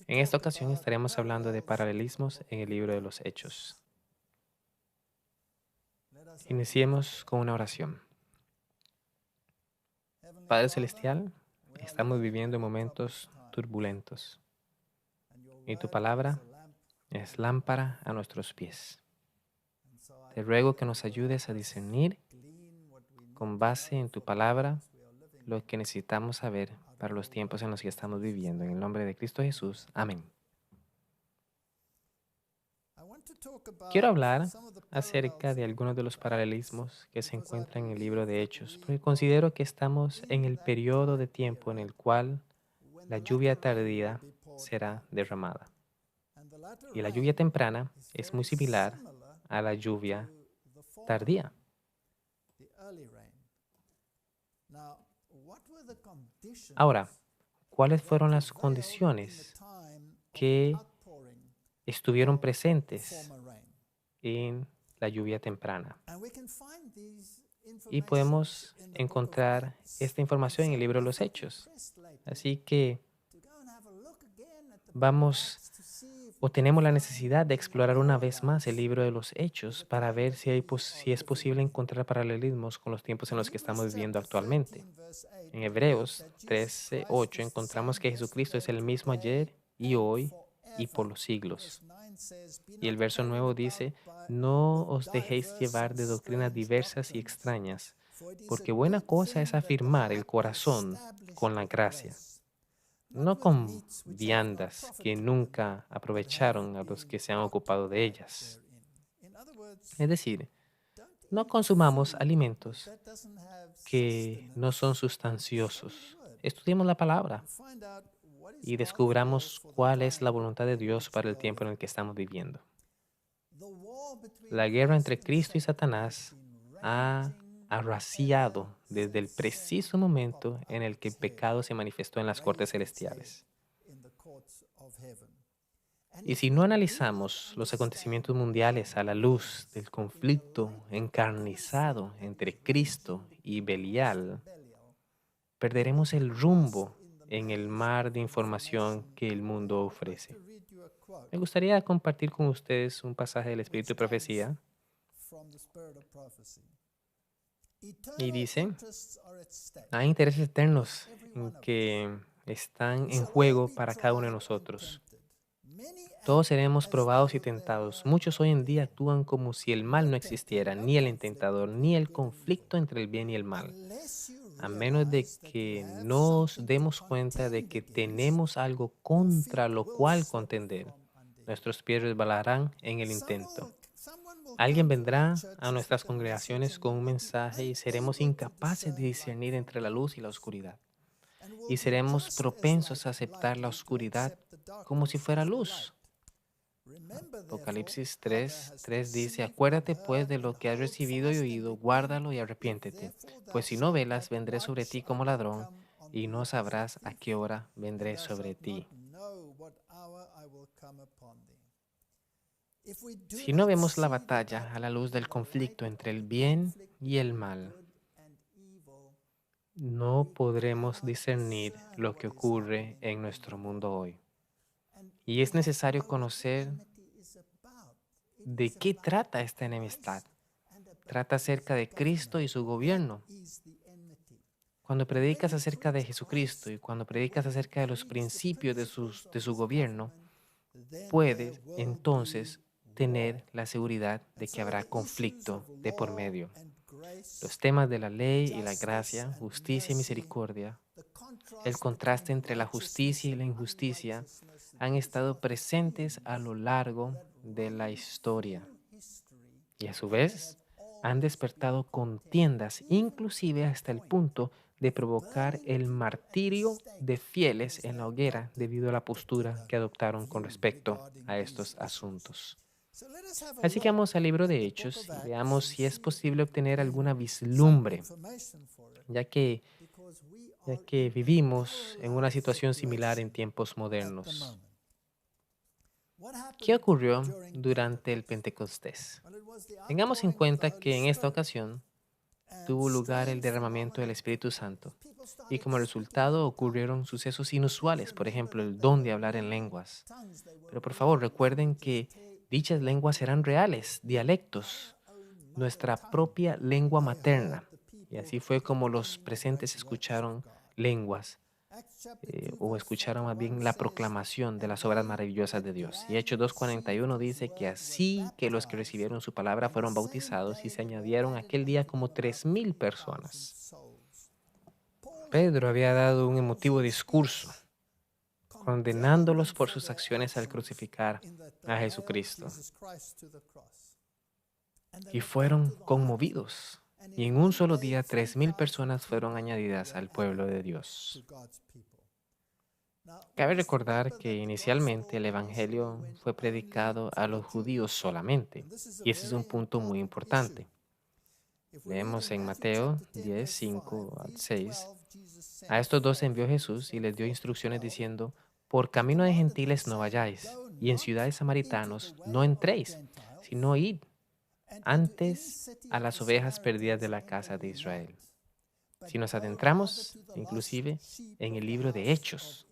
En esta ocasión estaremos hablando de paralelismos en el libro de los Hechos. Iniciemos con una oración. Padre Celestial, estamos viviendo momentos turbulentos y tu palabra es lámpara a nuestros pies. Te ruego que nos ayudes a discernir con base en tu palabra lo que necesitamos saber para los tiempos en los que estamos viviendo. En el nombre de Cristo Jesús. Amén. Quiero hablar acerca de algunos de los paralelismos que se encuentran en el libro de Hechos, porque considero que estamos en el periodo de tiempo en el cual la lluvia tardía será derramada. Y la lluvia temprana es muy similar a la lluvia tardía. Ahora, ¿cuáles fueron las condiciones que estuvieron presentes en la lluvia temprana? Y podemos encontrar esta información en el libro de los Hechos. Así que tenemos la necesidad de explorar una vez más el libro de los Hechos para ver si es posible encontrar paralelismos con los tiempos en los que estamos viviendo actualmente. En Hebreos 13:8 encontramos que Jesucristo es el mismo ayer y hoy y por los siglos. Y el verso nuevo dice: no os dejéis llevar de doctrinas diversas y extrañas, porque buena cosa es afirmar el corazón con la gracia, no con viandas que nunca aprovecharon a los que se han ocupado de ellas. Es decir, no consumamos alimentos que no son sustanciosos. Estudiemos la palabra y descubramos cuál es la voluntad de Dios para el tiempo en el que estamos viviendo. La guerra entre Cristo y Satanás ha arreciado desde el preciso momento en el que el pecado se manifestó en las cortes celestiales. Y si no analizamos los acontecimientos mundiales a la luz del conflicto encarnizado entre Cristo y Belial, perderemos el rumbo en el mar de información que el mundo ofrece. Me gustaría compartir con ustedes un pasaje del Espíritu de Profecía. Y dice: hay intereses eternos que están en juego para cada uno de nosotros. Todos seremos probados y tentados. Muchos hoy en día actúan como si el mal no existiera, ni el intentador, ni el conflicto entre el bien y el mal. A menos de que nos demos cuenta de que tenemos algo contra lo cual contender, nuestros pies resbalarán en el intento. Alguien vendrá a nuestras congregaciones con un mensaje y seremos incapaces de discernir entre la luz y la oscuridad. Y seremos propensos a aceptar la oscuridad como si fuera luz. Apocalipsis 3:3 dice: acuérdate pues de lo que has recibido y oído, guárdalo y arrepiéntete, pues si no velas, vendré sobre ti como ladrón, y no sabrás a qué hora vendré sobre ti. Si no vemos la batalla a la luz del conflicto entre el bien y el mal, no podremos discernir lo que ocurre en nuestro mundo hoy. Y es necesario conocer de qué trata esta enemistad. Trata acerca de Cristo y su gobierno. Cuando predicas acerca de Jesucristo y cuando predicas acerca de los principios de su gobierno, puedes entonces tener la seguridad de que habrá conflicto de por medio. Los temas de la ley y la gracia, justicia y misericordia, el contraste entre la justicia y la injusticia han estado presentes a lo largo de la historia. Y a su vez, han despertado contiendas, inclusive hasta el punto de provocar el martirio de fieles en la hoguera debido a la postura que adoptaron con respecto a estos asuntos. Así que vamos al libro de Hechos y veamos si es posible obtener alguna vislumbre, ya que vivimos en una situación similar en tiempos modernos. ¿Qué ocurrió durante el Pentecostés? Tengamos en cuenta que en esta ocasión tuvo lugar el derramamiento del Espíritu Santo y como resultado ocurrieron sucesos inusuales, por ejemplo, el don de hablar en lenguas. Pero por favor, recuerden que dichas lenguas eran reales, dialectos, nuestra propia lengua materna. Y así fue como los presentes escucharon lenguas, o escucharon más bien la proclamación de las obras maravillosas de Dios. Y Hechos 2:41 dice que así que los que recibieron su palabra fueron bautizados y se añadieron aquel día como 3,000 personas. Pedro había dado un emotivo discurso condenándolos por sus acciones al crucificar a Jesucristo. Y fueron conmovidos. Y en un solo día 3,000 personas fueron añadidas al pueblo de Dios. Cabe recordar que inicialmente el Evangelio fue predicado a los judíos solamente. Y ese es un punto muy importante. Leemos en Mateo 10, 5 al 6. A estos dos envió Jesús y les dio instrucciones diciendo: por camino de gentiles no vayáis, y en ciudades samaritanos no entréis, sino id antes a las ovejas perdidas de la casa de Israel. Si nos adentramos, inclusive, en el libro de Hechos,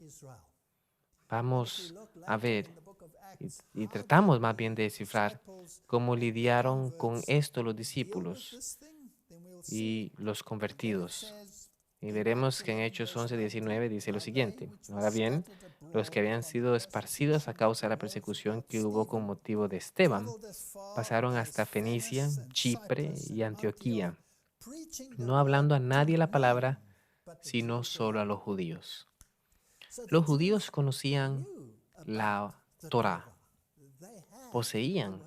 vamos a ver y tratamos más bien de descifrar cómo lidiaron con esto los discípulos y los convertidos. Y veremos que en Hechos 11:19 dice lo siguiente: ahora bien, los que habían sido esparcidos a causa de la persecución que hubo con motivo de Esteban, pasaron hasta Fenicia, Chipre y Antioquía, no hablando a nadie la palabra, sino solo a los judíos. Los judíos conocían la Torá, poseían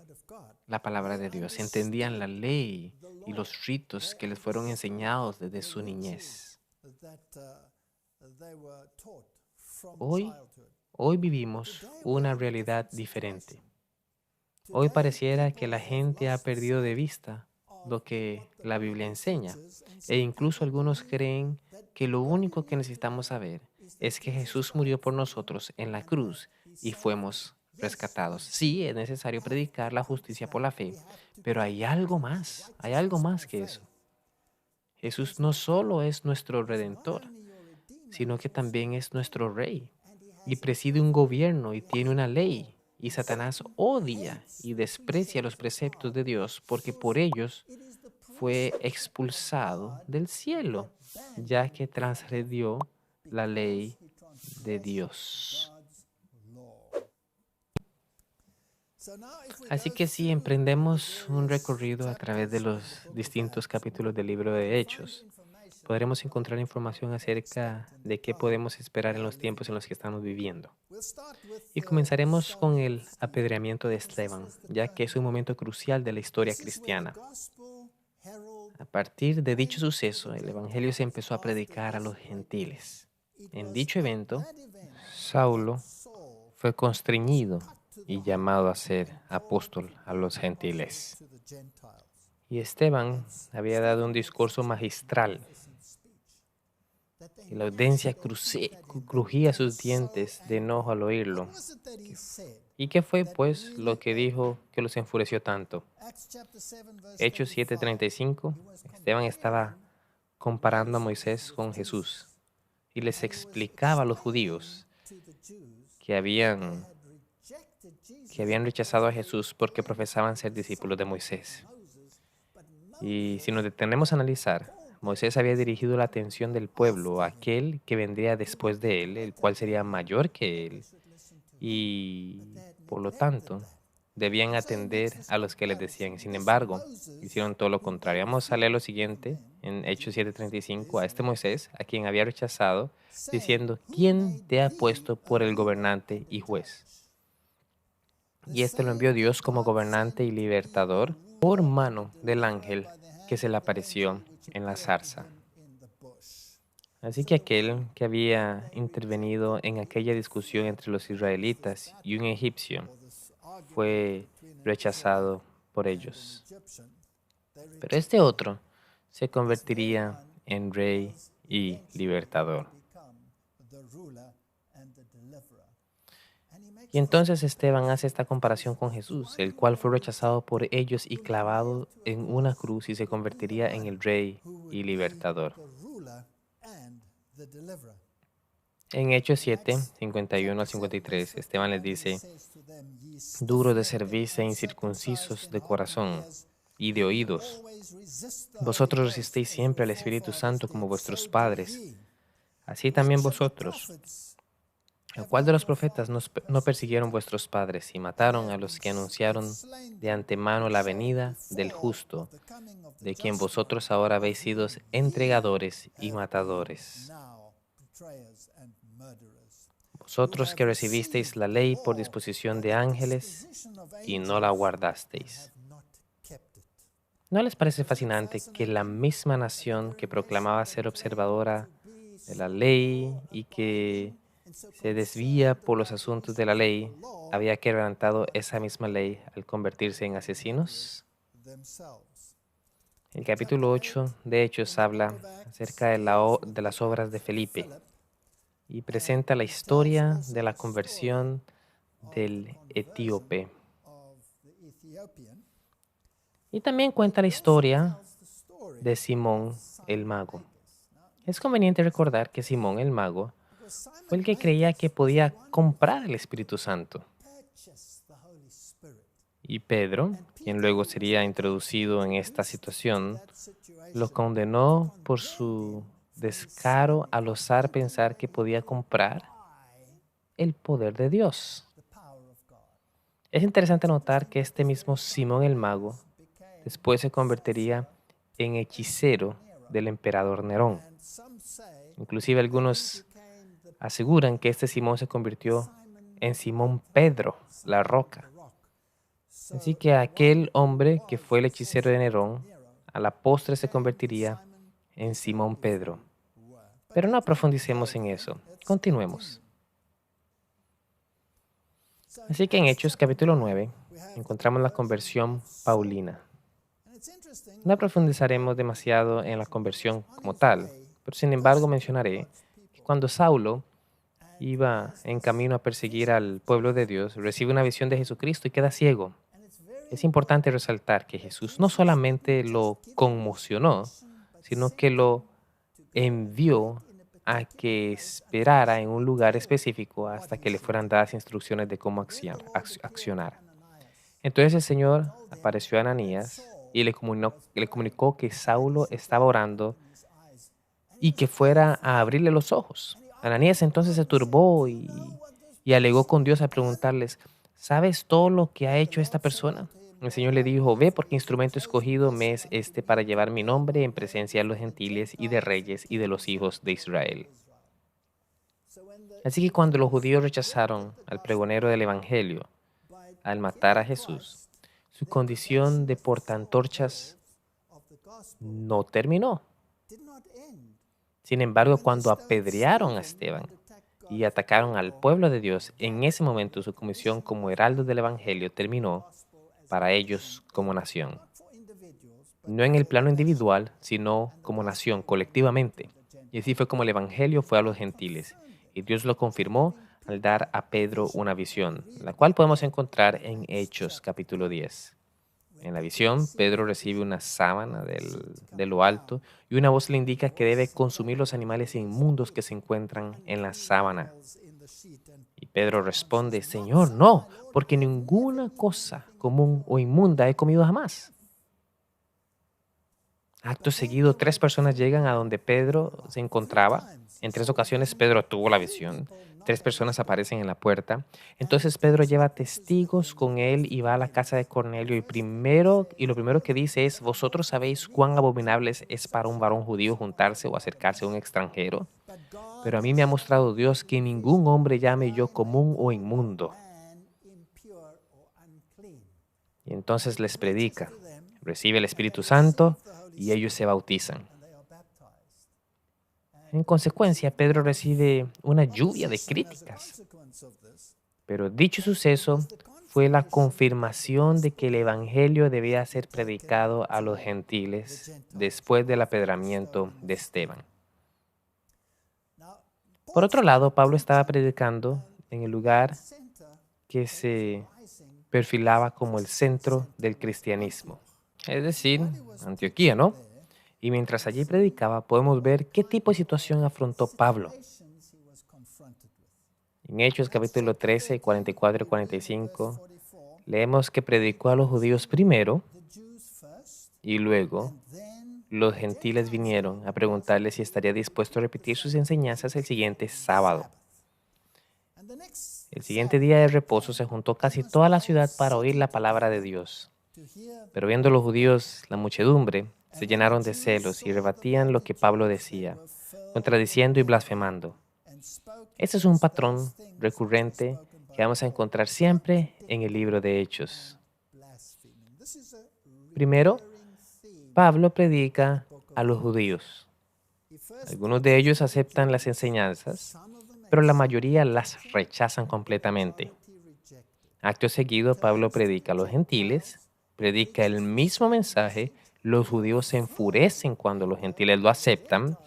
la palabra de Dios, entendían la ley y los ritos que les fueron enseñados desde su niñez. Hoy, hoy vivimos una realidad diferente. Hoy pareciera que la gente ha perdido de vista lo que la Biblia enseña, e incluso algunos creen que lo único que necesitamos saber es que Jesús murió por nosotros en la cruz y fuimos rescatados. Sí, es necesario predicar la justicia por la fe, pero hay algo más que eso. Jesús no solo es nuestro Redentor, sino que también es nuestro Rey y preside un gobierno y tiene una ley. Y Satanás odia y desprecia los preceptos de Dios porque por ellos fue expulsado del cielo, ya que transgredió la ley de Dios. Así que si emprendemos un recorrido a través de los distintos capítulos del libro de Hechos, podremos encontrar información acerca de qué podemos esperar en los tiempos en los que estamos viviendo. Y comenzaremos con el apedreamiento de Esteban, ya que es un momento crucial de la historia cristiana. A partir de dicho suceso, el Evangelio se empezó a predicar a los gentiles. En dicho evento, Saulo fue constreñido y llamado a ser apóstol a los gentiles. Y Esteban había dado un discurso magistral. Y la audiencia crujía sus dientes de enojo al oírlo. ¿Y qué fue, pues, lo que dijo que los enfureció tanto? Hechos 7:35, Esteban estaba comparando a Moisés con Jesús y les explicaba a los judíos que habían rechazado a Jesús porque profesaban ser discípulos de Moisés. Y si nos detenemos a analizar, Moisés había dirigido la atención del pueblo a aquel que vendría después de él, el cual sería mayor que él, y por lo tanto debían atender a los que les decían. Sin embargo, hicieron todo lo contrario. Vamos a leer lo siguiente en Hechos 7:35, a este Moisés, a quien había rechazado, diciendo: ¿quién te ha puesto por el gobernante y juez? Y este lo envió Dios como gobernante y libertador por mano del ángel que se le apareció en la zarza. Así que aquel que había intervenido en aquella discusión entre los israelitas y un egipcio fue rechazado por ellos. Pero este otro se convertiría en rey y libertador. Y entonces Esteban hace esta comparación con Jesús, el cual fue rechazado por ellos y clavado en una cruz y se convertiría en el rey y libertador. En Hechos 7, 51 al 53, Esteban les dice: duros de cerviz e incircuncisos de corazón y de oídos, vosotros resistéis siempre al Espíritu Santo como vuestros padres, así también vosotros. ¿A cuál de los profetas no persiguieron vuestros padres y mataron a los que anunciaron de antemano la venida del justo, de quien vosotros ahora habéis sido entregadores y matadores? Vosotros que recibisteis la ley por disposición de ángeles y no la guardasteis. ¿No les parece fascinante que la misma nación que proclamaba ser observadora de la ley y que se desvía por los asuntos de la ley, había quebrantado esa misma ley al convertirse en asesinos? El capítulo 8 de Hechos habla acerca de las obras de Felipe y presenta la historia de la conversión del etíope. Y también cuenta la historia de Simón el mago. Es conveniente recordar que Simón el mago fue el que creía que podía comprar el Espíritu Santo. Y Pedro, quien luego sería introducido en esta situación, lo condenó por su descaro al osar pensar que podía comprar el poder de Dios. Es interesante notar que este mismo Simón el mago después se convertiría en hechicero del emperador Nerón. Inclusive algunos aseguran que este Simón se convirtió en Simón Pedro, la roca. Así que aquel hombre que fue el hechicero de Nerón, a la postre se convertiría en Simón Pedro. Pero no profundicemos en eso. Continuemos. Así que en Hechos capítulo 9 encontramos la conversión paulina. No profundizaremos demasiado en la conversión como tal, pero sin embargo mencionaré que cuando Saulo iba en camino a perseguir al pueblo de Dios, recibe una visión de Jesucristo y queda ciego. Es importante resaltar que Jesús no solamente lo conmocionó, sino que lo envió a que esperara en un lugar específico hasta que le fueran dadas instrucciones de cómo accionar. Entonces el Señor apareció a Ananías y le comunicó que Saulo estaba orando y que fuera a abrirle los ojos. Ananías entonces se turbó y alegó con Dios a preguntarles: ¿sabes todo lo que ha hecho esta persona? El Señor le dijo: ve, porque instrumento escogido me es este para llevar mi nombre en presencia de los gentiles y de reyes y de los hijos de Israel. Así que cuando los judíos rechazaron al pregonero del Evangelio al matar a Jesús, su condición de portaantorchas no terminó. Sin embargo, cuando apedrearon a Esteban y atacaron al pueblo de Dios, en ese momento su comisión como heraldo del Evangelio terminó para ellos como nación. No en el plano individual, sino como nación, colectivamente. Y así fue como el Evangelio fue a los gentiles. Y Dios lo confirmó al dar a Pedro una visión, la cual podemos encontrar en Hechos capítulo 10. En la visión, Pedro recibe una sábana de lo alto y una voz le indica que debe consumir los animales inmundos que se encuentran en la sábana. Y Pedro responde: Señor, no, porque ninguna cosa común o inmunda he comido jamás. Acto seguido, 3 personas llegan a donde Pedro se encontraba. En 3 ocasiones Pedro tuvo la visión. 3 personas aparecen en la puerta. Entonces Pedro lleva testigos con él y va a la casa de Cornelio y lo primero que dice es: ¿vosotros sabéis cuán abominable es para un varón judío juntarse o acercarse a un extranjero? Pero a mí me ha mostrado Dios que ningún hombre llame yo común o inmundo. Y entonces les predica, recibe el Espíritu Santo y ellos se bautizan. En consecuencia, Pedro recibe una lluvia de críticas. Pero dicho suceso fue la confirmación de que el Evangelio debía ser predicado a los gentiles después del apedramiento de Esteban. Por otro lado, Pablo estaba predicando en el lugar que se perfilaba como el centro del cristianismo, es decir, Antioquía, ¿no? Y mientras allí predicaba, podemos ver qué tipo de situación afrontó Pablo. En Hechos capítulo 13, 44 y 45, leemos que predicó a los judíos primero y luego los gentiles vinieron a preguntarle si estaría dispuesto a repetir sus enseñanzas el siguiente sábado. El siguiente día de reposo se juntó casi toda la ciudad para oír la palabra de Dios. Pero viendo los judíos la muchedumbre, se llenaron de celos y rebatían lo que Pablo decía, contradiciendo y blasfemando. Este es un patrón recurrente que vamos a encontrar siempre en el libro de Hechos. Primero, Pablo predica a los judíos. Algunos de ellos aceptan las enseñanzas, pero la mayoría las rechazan completamente. Acto seguido, Pablo predica a los gentiles, predica el mismo mensaje, los judíos se enfurecen cuando los gentiles lo aceptan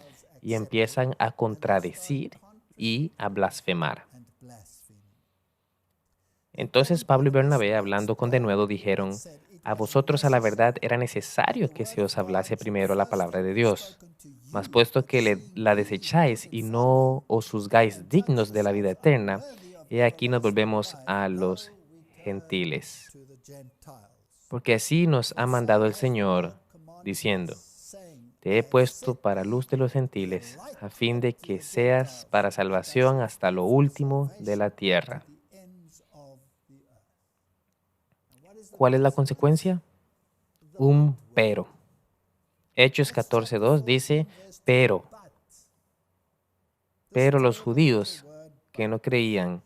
y empiezan a contradecir y a blasfemar. Entonces Pablo y Bernabé, hablando con denuedo, dijeron: a vosotros a la verdad era necesario que se os hablase primero la palabra de Dios. Mas puesto que la desecháis y no os juzgáis dignos de la vida eterna, he aquí nos volvemos a los gentiles. Porque así nos ha mandado el Señor, diciendo: te he puesto para luz de los gentiles, a fin de que seas para salvación hasta lo último de la tierra. ¿Cuál es la consecuencia? Un pero. Hechos 14:2 dice: pero los judíos que no creían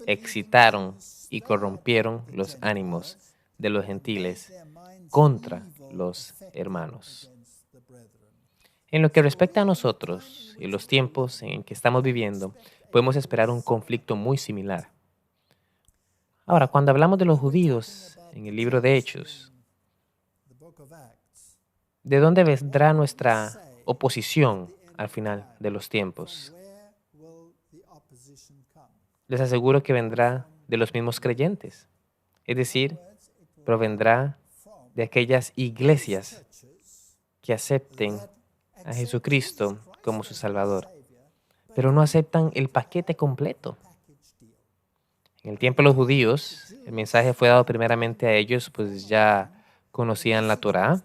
excitaron y corrompieron los ánimos de los gentiles contra los hermanos. En lo que respecta a nosotros y los tiempos en que estamos viviendo, podemos esperar un conflicto muy similar. Ahora, cuando hablamos de los judíos en el libro de Hechos, ¿de dónde vendrá nuestra oposición al final de los tiempos? Les aseguro que vendrá de los mismos creyentes, es decir, provendrá de aquellas iglesias que acepten a Jesucristo como su Salvador, pero no aceptan el paquete completo. En el tiempo de los judíos, el mensaje fue dado primeramente a ellos, pues ya conocían la Torá.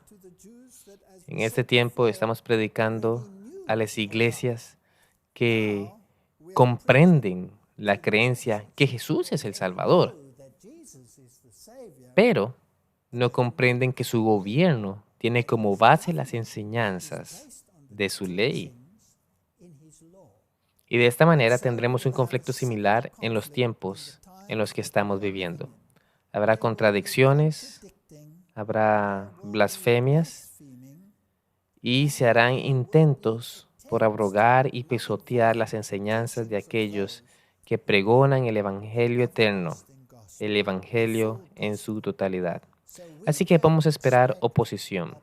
En este tiempo estamos predicando a las iglesias que comprenden la creencia que Jesús es el Salvador, pero no comprenden que su gobierno tiene como base las enseñanzas de su ley. Y de esta manera tendremos un conflicto similar en los tiempos en los que estamos viviendo. Habrá contradicciones, habrá blasfemias y se harán intentos por abrogar y pisotear las enseñanzas de aquellos que pregonan el Evangelio eterno, el Evangelio en su totalidad. Así que podemos esperar oposición.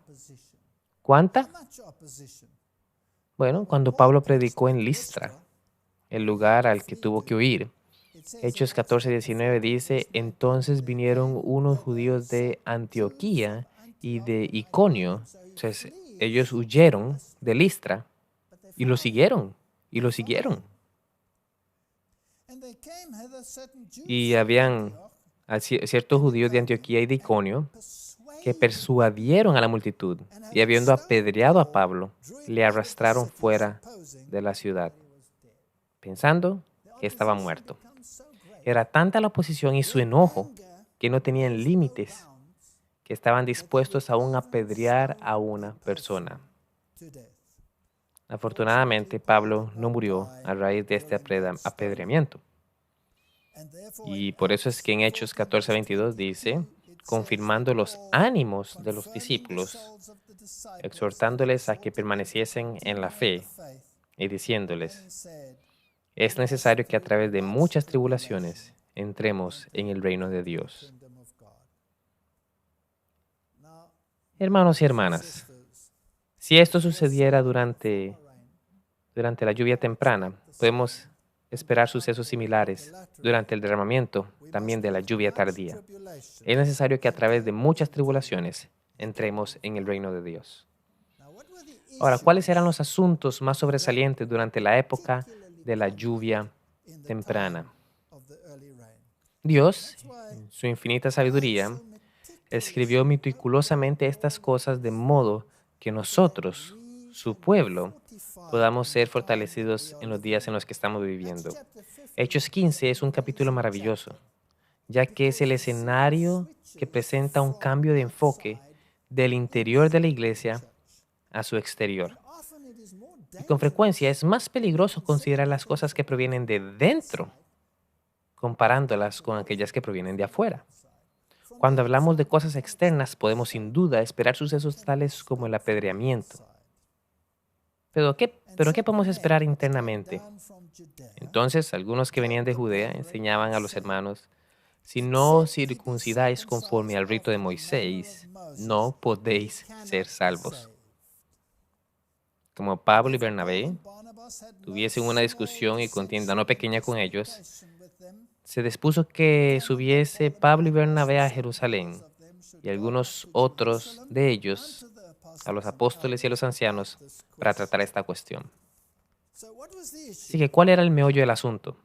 ¿Cuánta? Bueno, cuando Pablo predicó en Listra, el lugar al que tuvo que huir, Hechos 14:19 dice: entonces vinieron unos judíos de Antioquía y de Iconio. Entonces ellos huyeron de Listra y lo siguieron, y lo siguieron. Y habían ciertos judíos de Antioquía y de Iconio que persuadieron a la multitud y habiendo apedreado a Pablo, le arrastraron fuera de la ciudad, pensando que estaba muerto. Era tanta la oposición y su enojo que no tenían límites, que estaban dispuestos aún a apedrear a una persona. Afortunadamente, Pablo no murió a raíz de este apedreamiento. Y por eso es que en Hechos 14:22 dice, confirmando los ánimos de los discípulos, exhortándoles a que permaneciesen en la fe y diciéndoles: es necesario que a través de muchas tribulaciones entremos en el reino de Dios. Hermanos y hermanas, si esto sucediera durante la lluvia temprana, podemos esperar sucesos similares durante el derramamiento también de la lluvia tardía. Es necesario que a través de muchas tribulaciones entremos en el reino de Dios. Ahora, ¿cuáles eran los asuntos más sobresalientes durante la época de la lluvia temprana? Dios, en su infinita sabiduría, escribió meticulosamente estas cosas de modo que nosotros, su pueblo, podamos ser fortalecidos en los días en los que estamos viviendo. Hechos 15 es un capítulo maravilloso, ya que es el escenario que presenta un cambio de enfoque del interior de la iglesia a su exterior. Y con frecuencia es más peligroso considerar las cosas que provienen de dentro comparándolas con aquellas que provienen de afuera. Cuando hablamos de cosas externas, podemos sin duda esperar sucesos tales como el apedreamiento. ¿Pero qué podemos esperar internamente? Entonces, algunos que venían de Judea enseñaban a los hermanos, si no os circuncidáis conforme al rito de Moisés, no podéis ser salvos. Como Pablo y Bernabé tuviesen una discusión y contienda no pequeña con ellos, se dispuso que subiese Pablo y Bernabé a Jerusalén y algunos otros de ellos a los apóstoles y a los ancianos para tratar esta cuestión. Así que, ¿cuál era el meollo del asunto?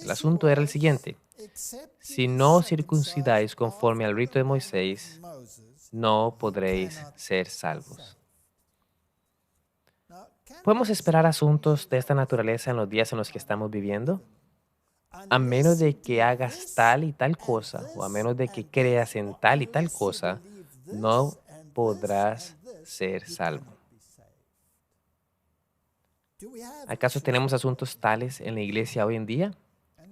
El asunto era el siguiente. Si no os circuncidáis conforme al rito de Moisés, no podréis ser salvos. ¿Podemos esperar asuntos de esta naturaleza en los días en los que estamos viviendo? A menos de que hagas tal y tal cosa, o a menos de que creas en tal y tal cosa, no podrás ser salvo. ¿Acaso tenemos asuntos tales en la iglesia hoy en día?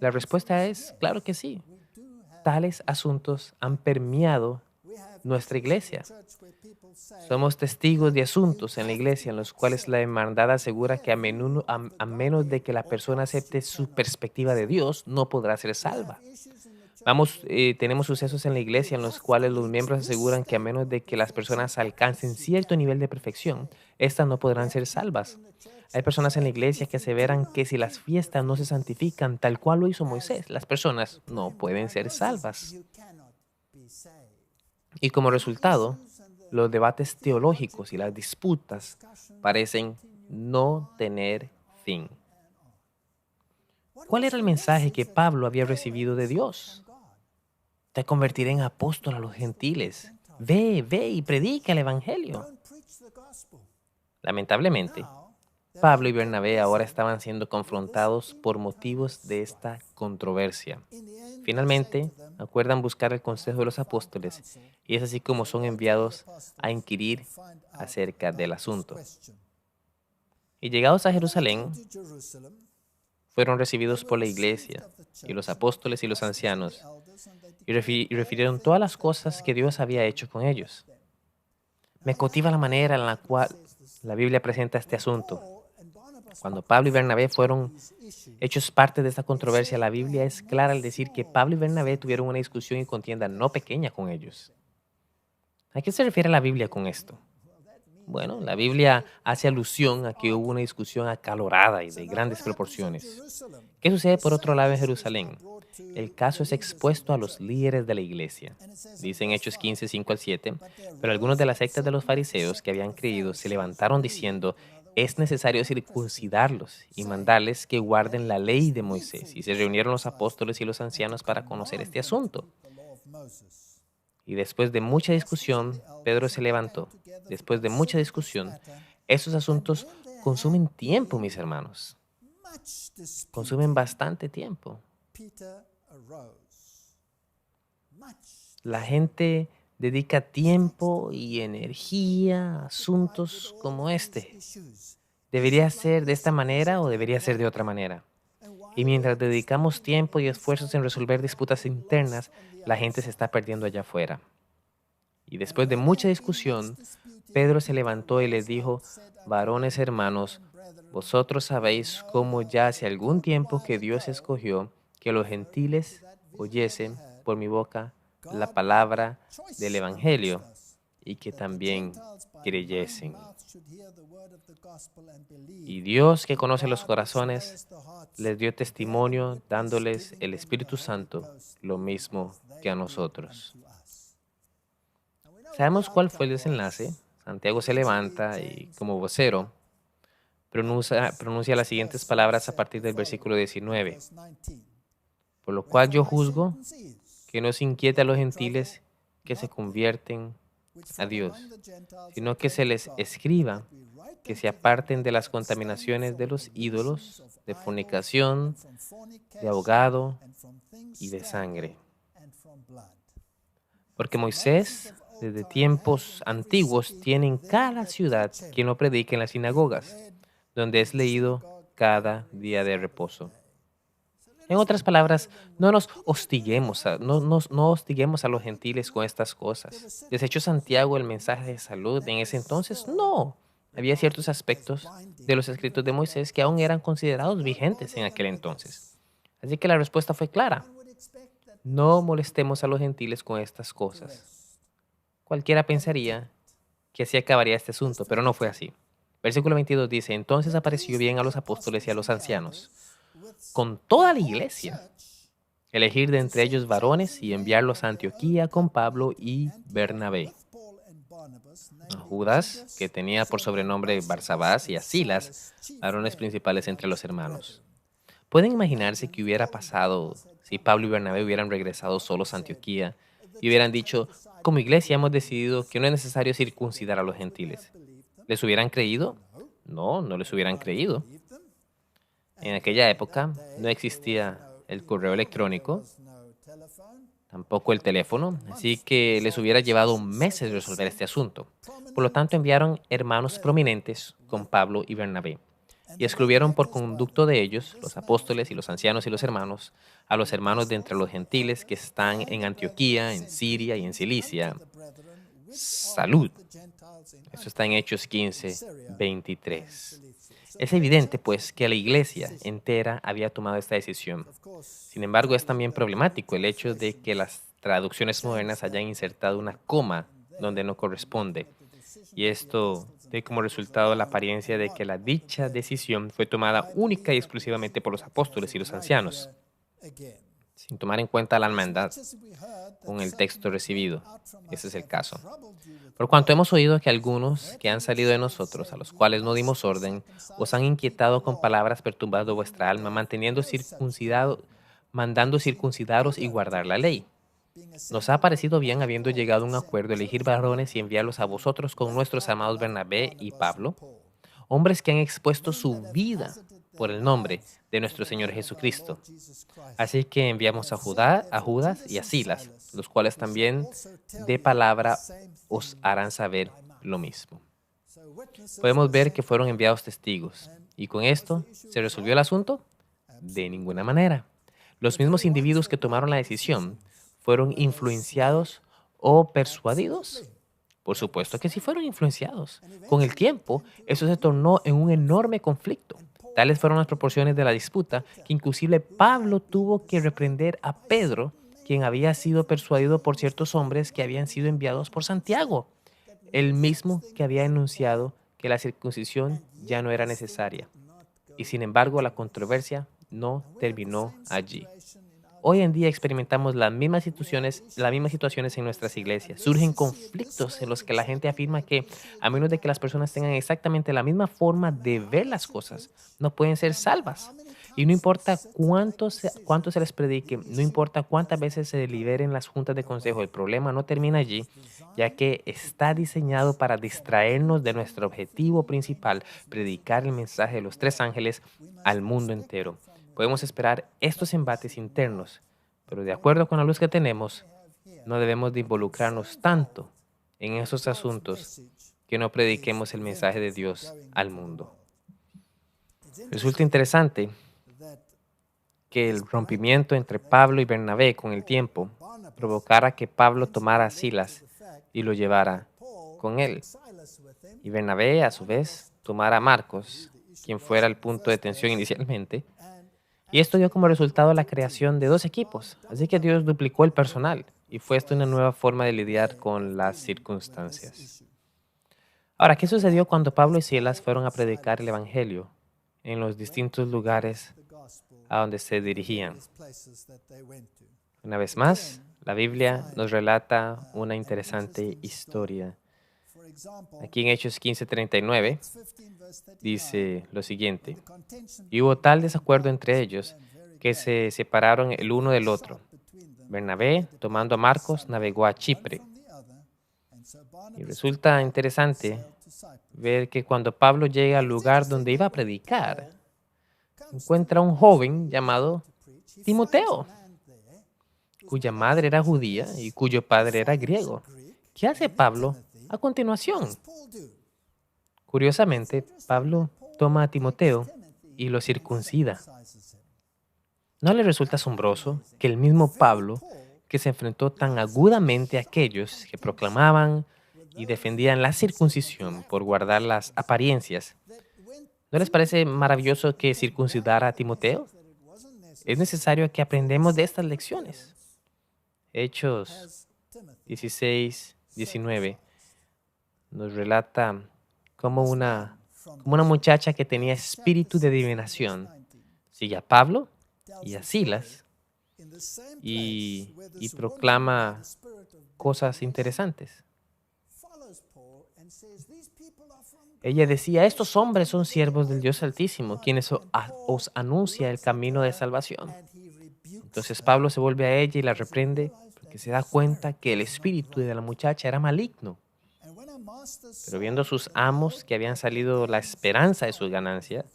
La respuesta es, claro que sí. Tales asuntos han permeado nuestra iglesia. Somos testigos de asuntos en la iglesia en los cuales la hermandad asegura que a menos de que la persona acepte su perspectiva de Dios, no podrá ser salva. Tenemos sucesos en la iglesia en los cuales los miembros aseguran que a menos de que las personas alcancen cierto nivel de perfección, éstas no podrán ser salvas. Hay personas en la iglesia que aseveran que si las fiestas no se santifican tal cual lo hizo Moisés, las personas no pueden ser salvas. Y como resultado, los debates teológicos y las disputas parecen no tener fin. ¿Cuál era el mensaje que Pablo había recibido de Dios? Te convertiré en apóstol a los gentiles. Ve y predica el evangelio. Lamentablemente, Pablo y Bernabé ahora estaban siendo confrontados por motivos de esta controversia. Finalmente, acuerdan buscar el consejo de los apóstoles y es así como son enviados a inquirir acerca del asunto. Y llegados a Jerusalén, fueron recibidos por la iglesia y los apóstoles y los ancianos y refirieron todas las cosas que Dios había hecho con ellos. Me cautiva la manera en la cual la Biblia presenta este asunto. Cuando Pablo y Bernabé fueron hechos parte de esta controversia, la Biblia es clara al decir que Pablo y Bernabé tuvieron una discusión y contienda no pequeña con ellos. ¿A qué se refiere la Biblia con esto? Bueno, la Biblia hace alusión a que hubo una discusión acalorada y de grandes proporciones. ¿Qué sucede por otro lado en Jerusalén? El caso es expuesto a los líderes de la iglesia. Dicen Hechos 15, 5 al 7, pero algunos de las sectas de los fariseos que habían creído se levantaron diciendo, es necesario circuncidarlos y mandarles que guarden la ley de Moisés. Y se reunieron los apóstoles y los ancianos para conocer este asunto. Y después de mucha discusión, Pedro se levantó. Después de mucha discusión, esos asuntos consumen tiempo, mis hermanos. Consumen bastante tiempo. La gente dedica tiempo y energía a asuntos como este. ¿Debería ser de esta manera o debería ser de otra manera? Y mientras dedicamos tiempo y esfuerzos en resolver disputas internas, la gente se está perdiendo allá afuera. Y después de mucha discusión, Pedro se levantó y les dijo, varones hermanos, vosotros sabéis cómo ya hace algún tiempo que Dios escogió que los gentiles oyesen por mi boca la palabra del Evangelio y que también creyesen. Y Dios, que conoce los corazones, les dio testimonio dándoles el Espíritu Santo, lo mismo que a nosotros. ¿Sabemos cuál fue el desenlace? Santiago se levanta y, como vocero, pronuncia las siguientes palabras a partir del versículo 19. Por lo cual yo juzgo que no se inquiete a los gentiles que se convierten a Dios, sino que se les escriba que se aparten de las contaminaciones de los ídolos, de fornicación, de ahogado y de sangre. Porque Moisés, desde tiempos antiguos, tiene en cada ciudad quien lo predique en las sinagogas, donde es leído cada día de reposo. En otras palabras, no nos hostiguemos, no hostiguemos a los gentiles con estas cosas. ¿Desechó Santiago el mensaje de salud en ese entonces? No. Había ciertos aspectos de los escritos de Moisés que aún eran considerados vigentes en aquel entonces. Así que la respuesta fue clara. No molestemos a los gentiles con estas cosas. Cualquiera pensaría que así acabaría este asunto, pero no fue así. Versículo 22 dice, entonces apareció bien a los apóstoles y a los ancianos, con toda la iglesia, elegir de entre ellos varones y enviarlos a Antioquía con Pablo y Bernabé. A Judas, que tenía por sobrenombre Barsabás, y a Silas, varones principales entre los hermanos. ¿Pueden imaginarse qué hubiera pasado si Pablo y Bernabé hubieran regresado solos a Antioquía y hubieran dicho, como iglesia hemos decidido que no es necesario circuncidar a los gentiles? ¿Les hubieran creído? No, no les hubieran creído. En aquella época no existía el correo electrónico, tampoco el teléfono, así que les hubiera llevado meses resolver este asunto. Por lo tanto, enviaron hermanos prominentes con Pablo y Bernabé y escribieron por conducto de ellos, los apóstoles y los ancianos y los hermanos, a los hermanos de entre los gentiles que están en Antioquía, en Siria y en Cilicia. Salud. Eso está en Hechos 15:23. Es evidente, pues, que la iglesia entera había tomado esta decisión. Sin embargo, es también problemático el hecho de que las traducciones modernas hayan insertado una coma donde no corresponde. Y esto de como resultado la apariencia de que la dicha decisión fue tomada única y exclusivamente por los apóstoles y los ancianos, sin tomar en cuenta la hermandad con el texto recibido. Ese es el caso. Por cuanto hemos oído que algunos que han salido de nosotros, a los cuales no dimos orden, os han inquietado con palabras perturbando vuestra alma, mandando circuncidaros y guardar la ley. Nos ha parecido bien, habiendo llegado a un acuerdo, elegir varones y enviarlos a vosotros con nuestros amados Bernabé y Pablo, hombres que han expuesto su vida por el nombre de nuestro Señor Jesucristo. Así que enviamos a Judas y a Silas, los cuales también de palabra os harán saber lo mismo. Podemos ver que fueron enviados testigos. ¿Y con esto se resolvió el asunto? De ninguna manera. Los mismos individuos que tomaron la decisión fueron influenciados o persuadidos. Por supuesto que sí fueron influenciados. Con el tiempo, eso se tornó en un enorme conflicto. Tales fueron las proporciones de la disputa que inclusive Pablo tuvo que reprender a Pedro, quien había sido persuadido por ciertos hombres que habían sido enviados por Santiago, el mismo que había anunciado que la circuncisión ya no era necesaria. Y sin embargo, la controversia no terminó allí. Hoy en día experimentamos las mismas situaciones en nuestras iglesias. Surgen conflictos en los que la gente afirma que, a menos de que las personas tengan exactamente la misma forma de ver las cosas, no pueden ser salvas. Y no importa cuánto se les predique, no importa cuántas veces se deliberen las juntas de consejo, el problema no termina allí, ya que está diseñado para distraernos de nuestro objetivo principal, predicar el mensaje de los tres ángeles al mundo entero. Podemos esperar estos embates internos, pero de acuerdo con la luz que tenemos, no debemos de involucrarnos tanto en esos asuntos que no prediquemos el mensaje de Dios al mundo. Resulta interesante que el rompimiento entre Pablo y Bernabé con el tiempo provocara que Pablo tomara a Silas y lo llevara con él, y Bernabé, a su vez, tomara a Marcos, quien fuera el punto de tensión inicialmente. Y esto dio como resultado la creación de dos equipos. Así que Dios duplicó el personal y fue esto una nueva forma de lidiar con las circunstancias. Ahora, ¿qué sucedió cuando Pablo y Silas fueron a predicar el Evangelio en los distintos lugares a donde se dirigían? Una vez más, la Biblia nos relata una interesante historia. Aquí en Hechos 15:39 dice lo siguiente: y hubo tal desacuerdo entre ellos que se separaron el uno del otro. Bernabé, tomando a Marcos, navegó a Chipre. Y resulta interesante ver que cuando Pablo llega al lugar donde iba a predicar, encuentra a un joven llamado Timoteo, cuya madre era judía y cuyo padre era griego. ¿Qué hace Pablo a continuación? Curiosamente, Pablo toma a Timoteo y lo circuncida. ¿No le resulta asombroso que el mismo Pablo, que se enfrentó tan agudamente a aquellos que proclamaban y defendían la circuncisión por guardar las apariencias, ¿no les parece maravilloso que circuncidara a Timoteo? Es necesario que aprendamos de estas lecciones. Hechos 16:19 nos relata cómo una muchacha que tenía espíritu de adivinación sigue a Pablo y a Silas y proclama cosas interesantes. Ella decía: estos hombres son siervos del Dios Altísimo, quienes os anuncia el camino de salvación. Entonces Pablo se vuelve a ella y la reprende porque se da cuenta que el espíritu de la muchacha era maligno. Pero viendo sus amos que habían salido la esperanza de sus ganancias,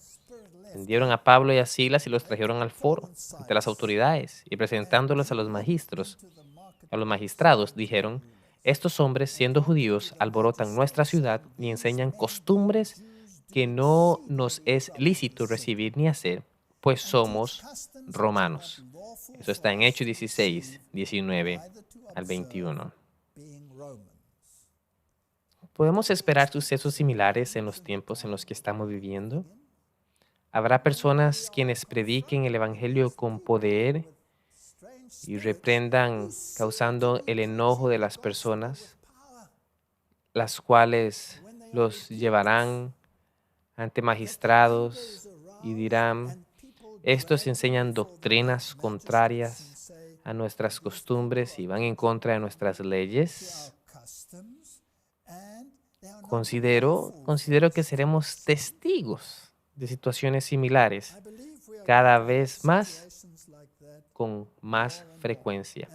prendieron a Pablo y a Silas y los trajeron al foro ante las autoridades, y presentándolos a los magistrados, dijeron: estos hombres, siendo judíos, alborotan nuestra ciudad y enseñan costumbres que no nos es lícito recibir ni hacer, pues somos romanos. Eso está en Hechos 16:19 al 21. ¿Podemos esperar sucesos similares en los tiempos en los que estamos viviendo? ¿Habrá personas quienes prediquen el evangelio con poder y reprendan, causando el enojo de las personas, las cuales los llevarán ante magistrados y dirán: estos enseñan doctrinas contrarias a nuestras costumbres y van en contra de nuestras leyes? Considero que seremos testigos de situaciones similares cada vez más, con más frecuencia.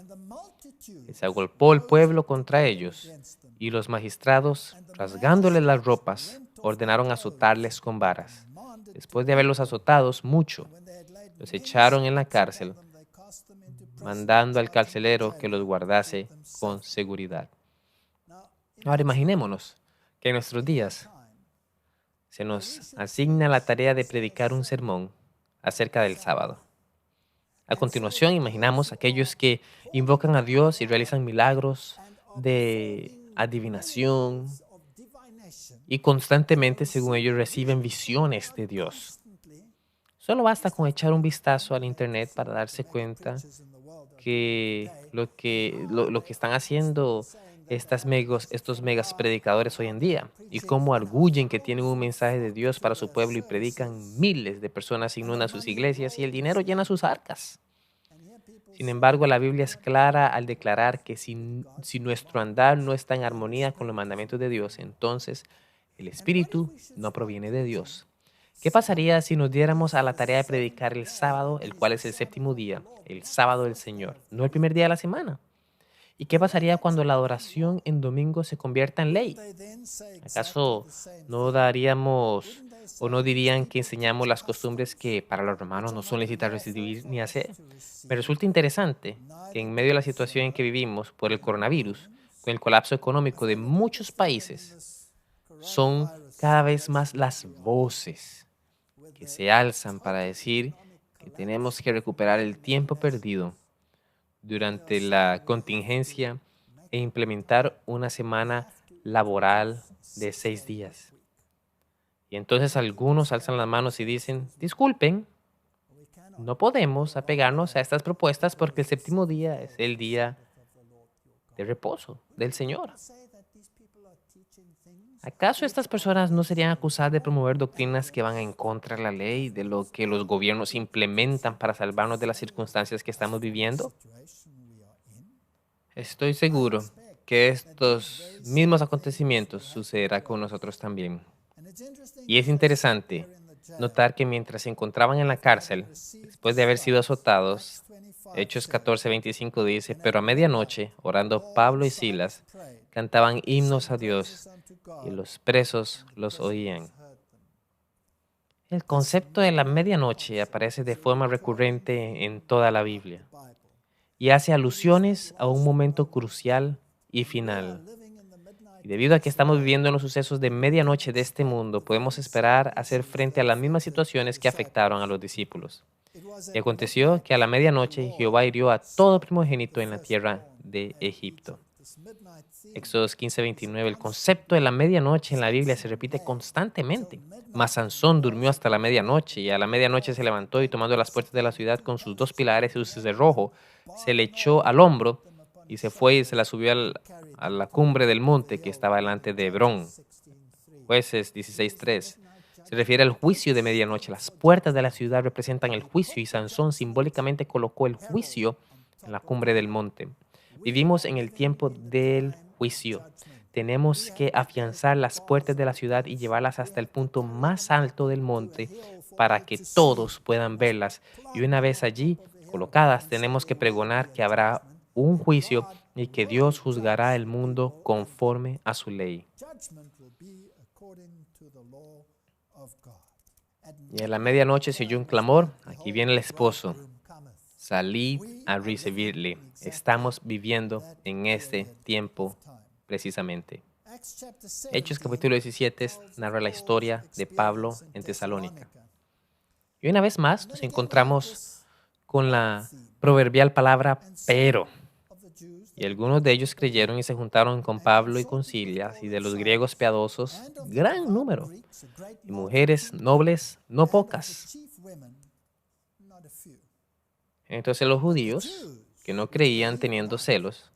Se agolpó el pueblo contra ellos, y los magistrados, rasgándoles las ropas, ordenaron azotarles con varas. Después de haberlos azotados mucho, los echaron en la cárcel, mandando al carcelero que los guardase con seguridad. Ahora imaginémonos que en nuestros días se nos asigna la tarea de predicar un sermón acerca del sábado. A continuación, imaginamos aquellos que invocan a Dios y realizan milagros de adivinación y constantemente, según ellos, reciben visiones de Dios. Solo basta con echar un vistazo al internet para darse cuenta que lo que están haciendo estos megas predicadores hoy en día, y cómo arguyen que tienen un mensaje de Dios para su pueblo y predican, miles de personas inundan sus iglesias y el dinero llena sus arcas. Sin embargo, la Biblia es clara al declarar que si nuestro andar no está en armonía con los mandamientos de Dios, entonces el Espíritu no proviene de Dios. ¿Qué pasaría si nos diéramos a la tarea de predicar el sábado, el cual es el séptimo día, el sábado del Señor, no el primer día de la semana? ¿Y qué pasaría cuando la adoración en domingo se convierta en ley? ¿Acaso no daríamos o no dirían que enseñamos las costumbres que para los romanos no son lícitas recibir ni hacer? Me resulta interesante que en medio de la situación en que vivimos por el coronavirus, con el colapso económico de muchos países, son cada vez más las voces que se alzan para decir que tenemos que recuperar el tiempo perdido durante la contingencia e implementar una semana laboral de 6 días. Y entonces algunos alzan las manos y dicen: disculpen, no podemos apegarnos a estas propuestas porque el séptimo día es el día de reposo del Señor. ¿Acaso estas personas no serían acusadas de promover doctrinas que van en contra de la ley, de lo que los gobiernos implementan para salvarnos de las circunstancias que estamos viviendo? Estoy seguro que estos mismos acontecimientos sucederá con nosotros también. Y es interesante notar que mientras se encontraban en la cárcel, después de haber sido azotados, Hechos 14:25 dice, pero a medianoche, orando Pablo y Silas, cantaban himnos a Dios y los presos los oían. El concepto de la medianoche aparece de forma recurrente en toda la Biblia y hace alusiones a un momento crucial y final. Y debido a que estamos viviendo en los sucesos de medianoche de este mundo, podemos esperar hacer frente a las mismas situaciones que afectaron a los discípulos. Y aconteció que a la medianoche Jehová hirió a todo primogénito en la tierra de Egipto. Éxodos 15:29. El concepto de la medianoche en la Biblia se repite constantemente. Mas Sansón durmió hasta la medianoche y a la medianoche se levantó y tomando las puertas de la ciudad con sus 2 pilares y su cerrojo, se le echó al hombro y se fue y se la subió a la cumbre del monte que estaba delante de Hebrón. Jueces 16:3. Se refiere al juicio de medianoche. Las puertas de la ciudad representan el juicio y Sansón simbólicamente colocó el juicio en la cumbre del monte. Vivimos en el tiempo del juicio. Tenemos que afianzar las puertas de la ciudad y llevarlas hasta el punto más alto del monte para que todos puedan verlas. Y una vez allí colocadas, tenemos que pregonar que habrá un juicio y que Dios juzgará el mundo conforme a su ley. Y a la medianoche se oyó un clamor, aquí viene el esposo, salid a recibirle. Estamos viviendo en este tiempo precisamente. Hechos capítulo 17 narra la historia de Pablo en Tesalónica. Y una vez más nos encontramos con la proverbial palabra pero. Y algunos de ellos creyeron y se juntaron con Pablo y con Silas, y de los griegos piadosos, gran número, y mujeres nobles, no pocas. Entonces los judíos, que no creían teniendo celos,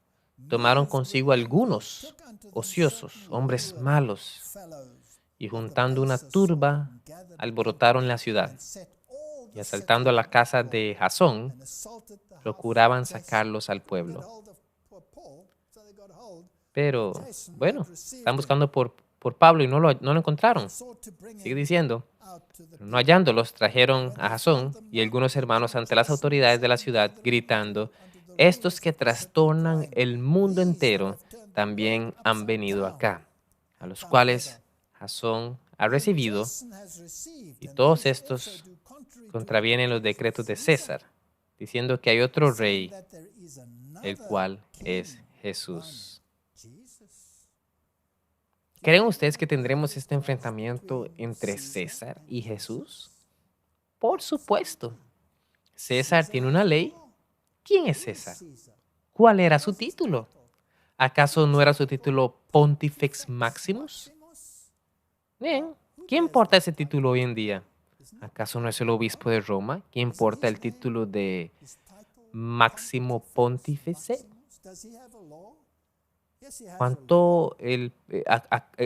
tomaron consigo algunos ociosos, hombres malos, y juntando una turba, alborotaron la ciudad, y asaltando a la casa de Jasón, procuraban sacarlos al pueblo. Pero, bueno, están buscando por Pablo y no lo encontraron. Sigue diciendo, no hallándolos, trajeron a Jasón y algunos hermanos ante las autoridades de la ciudad, gritando, estos que trastornan el mundo entero también han venido acá, a los cuales Jasón ha recibido, y todos estos contravienen los decretos de César, diciendo que hay otro rey, el cual es Jesús. ¿Creen ustedes que tendremos este enfrentamiento entre César y Jesús? Por supuesto. César tiene una ley. ¿Quién es César? ¿Cuál era su título? ¿Acaso no era su título Pontifex Maximus? Bien, ¿quién porta ese título hoy en día? ¿Acaso no es el obispo de Roma? ¿Quién porta el título de Máximo Pontífice?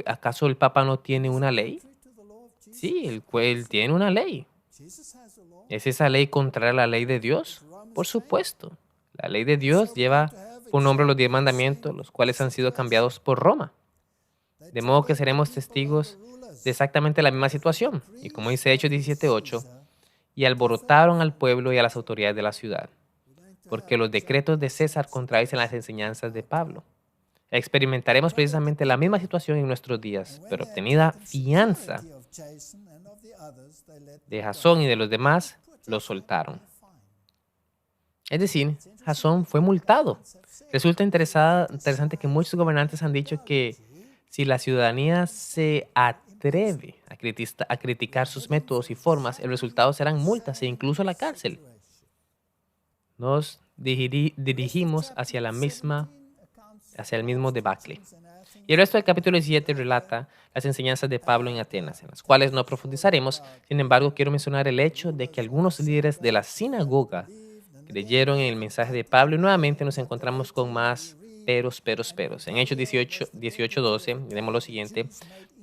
¿Acaso el Papa no tiene una ley? Sí, él tiene una ley. ¿Es esa ley contraria a la ley de Dios? Por supuesto. La ley de Dios lleva por nombre los 10 mandamientos, los cuales han sido cambiados por Roma. De modo que seremos testigos de exactamente la misma situación. Y como dice Hechos 17:8, y alborotaron al pueblo y a las autoridades de la ciudad, porque los decretos de César contradicen las enseñanzas de Pablo. Experimentaremos precisamente la misma situación en nuestros días, pero obtenida fianza de Jasón y de los demás, los soltaron. Es decir, Jasón fue multado. Resulta interesante que muchos gobernantes han dicho que si la ciudadanía se atreve a criticar sus métodos y formas, el resultado serán multas e incluso la cárcel. Nos dirigimos hacia el mismo debacle. Y el resto del capítulo 17 relata las enseñanzas de Pablo en Atenas, en las cuales no profundizaremos. Sin embargo, quiero mencionar el hecho de que algunos líderes de la sinagoga creyeron en el mensaje de Pablo y nuevamente nos encontramos con más peros. En Hechos 18:12, tenemos lo siguiente.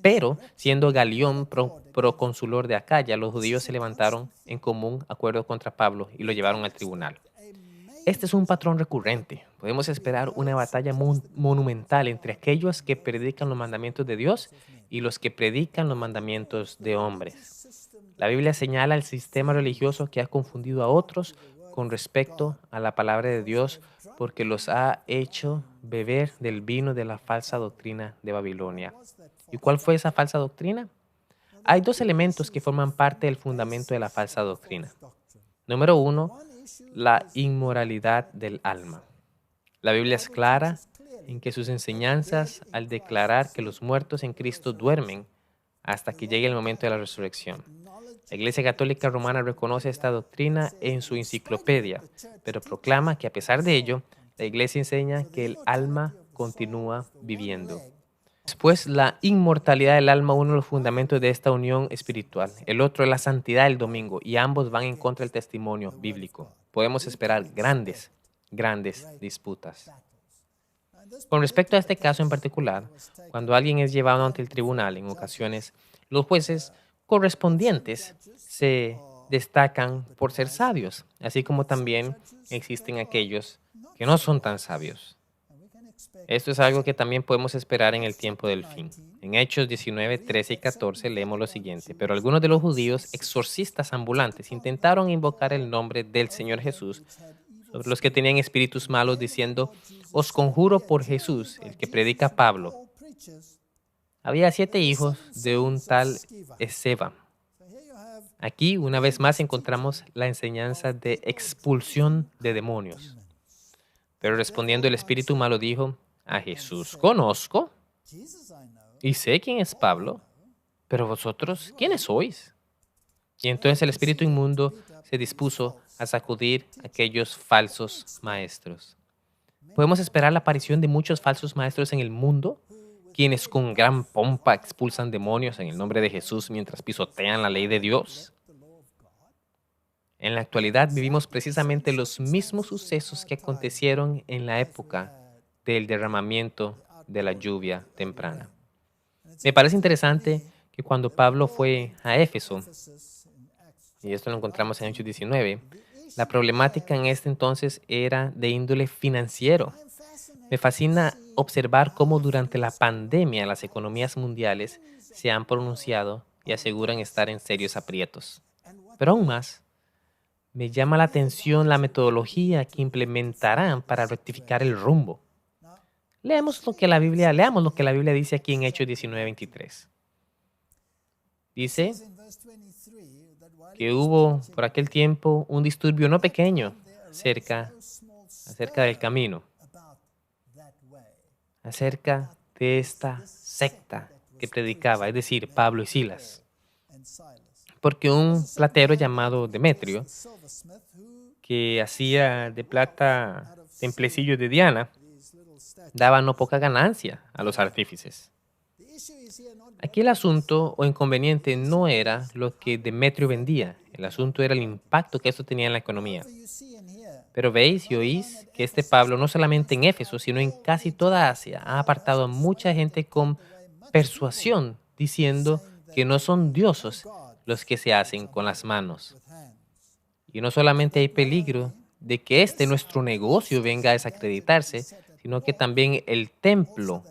Pero, siendo Galión proconsulor de Acaya, los judíos se levantaron en común acuerdo contra Pablo y lo llevaron al tribunal. Este es un patrón recurrente. Podemos esperar una batalla monumental entre aquellos que predican los mandamientos de Dios y los que predican los mandamientos de hombres. La Biblia señala el sistema religioso que ha confundido a otros con respecto a la palabra de Dios porque los ha hecho beber del vino de la falsa doctrina de Babilonia. ¿Y cuál fue esa falsa doctrina? Hay dos elementos que forman parte del fundamento de la falsa doctrina. Número uno, la inmoralidad del alma. La Biblia es clara en que sus enseñanzas, al declarar que los muertos en Cristo duermen hasta que llegue el momento de la resurrección. La Iglesia Católica Romana reconoce esta doctrina en su enciclopedia, pero proclama que a pesar de ello, la Iglesia enseña que el alma continúa viviendo. Después, la inmortalidad del alma, uno de los fundamentos de esta unión espiritual. El otro es la santidad del domingo, y ambos van en contra del testimonio bíblico. Podemos esperar grandes disputas. Con respecto a este caso en particular, cuando alguien es llevado ante el tribunal, en ocasiones, los jueces correspondientes se destacan por ser sabios, así como también existen aquellos que no son tan sabios. Esto es algo que también podemos esperar en el tiempo del fin. En Hechos 19, 13 y 14 leemos lo siguiente: pero algunos de los judíos, exorcistas ambulantes, intentaron invocar el nombre del Señor Jesús sobre los que tenían espíritus malos, diciendo: os conjuro por Jesús, el que predica Pablo. Había 7 hijos de un tal Esceva. Aquí, una vez más, encontramos la enseñanza de expulsión de demonios. Pero respondiendo el espíritu malo dijo: a Jesús conozco y sé quién es Pablo, pero vosotros, ¿quiénes sois? Y entonces el espíritu inmundo se dispuso a sacudir a aquellos falsos maestros. Podemos esperar la aparición de muchos falsos maestros en el mundo, quienes con gran pompa expulsan demonios en el nombre de Jesús mientras pisotean la ley de Dios. En la actualidad vivimos precisamente los mismos sucesos que acontecieron en la época del derramamiento de la lluvia temprana. Me parece interesante que cuando Pablo fue a Éfeso, y esto lo encontramos en Hechos 19, la problemática en este entonces era de índole financiero. Me fascina observar cómo durante la pandemia las economías mundiales se han pronunciado y aseguran estar en serios aprietos. Pero aún más, me llama la atención la metodología que implementarán para rectificar el rumbo. Leamos lo que la Biblia dice aquí en Hechos 19:23. Dice que hubo por aquel tiempo un disturbio no pequeño acerca del camino, acerca de esta secta que predicaba, es decir, Pablo y Silas. Porque un platero llamado Demetrio, que hacía de plata templecillos de Diana, daba no poca ganancia a los artífices. Aquí el asunto o inconveniente no era lo que Demetrio vendía, el asunto era el impacto que esto tenía en la economía. Pero veis y oís que este Pablo, no solamente en Éfeso, sino en casi toda Asia, ha apartado a mucha gente con persuasión, diciendo que no son dioses los que se hacen con las manos. Y no solamente hay peligro de que nuestro negocio venga a desacreditarse, sino que también el templo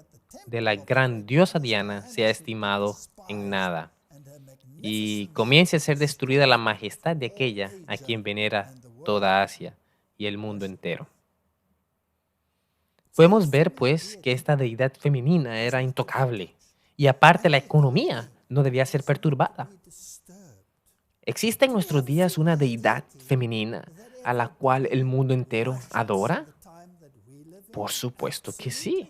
de la gran diosa Diana sea estimado en nada y comience a ser destruida la majestad de aquella a quien venera toda Asia y el mundo entero. Podemos ver, pues, que esta deidad femenina era intocable y aparte la economía no debía ser perturbada. ¿Existe en nuestros días una deidad femenina a la cual el mundo entero adora? Por supuesto que sí.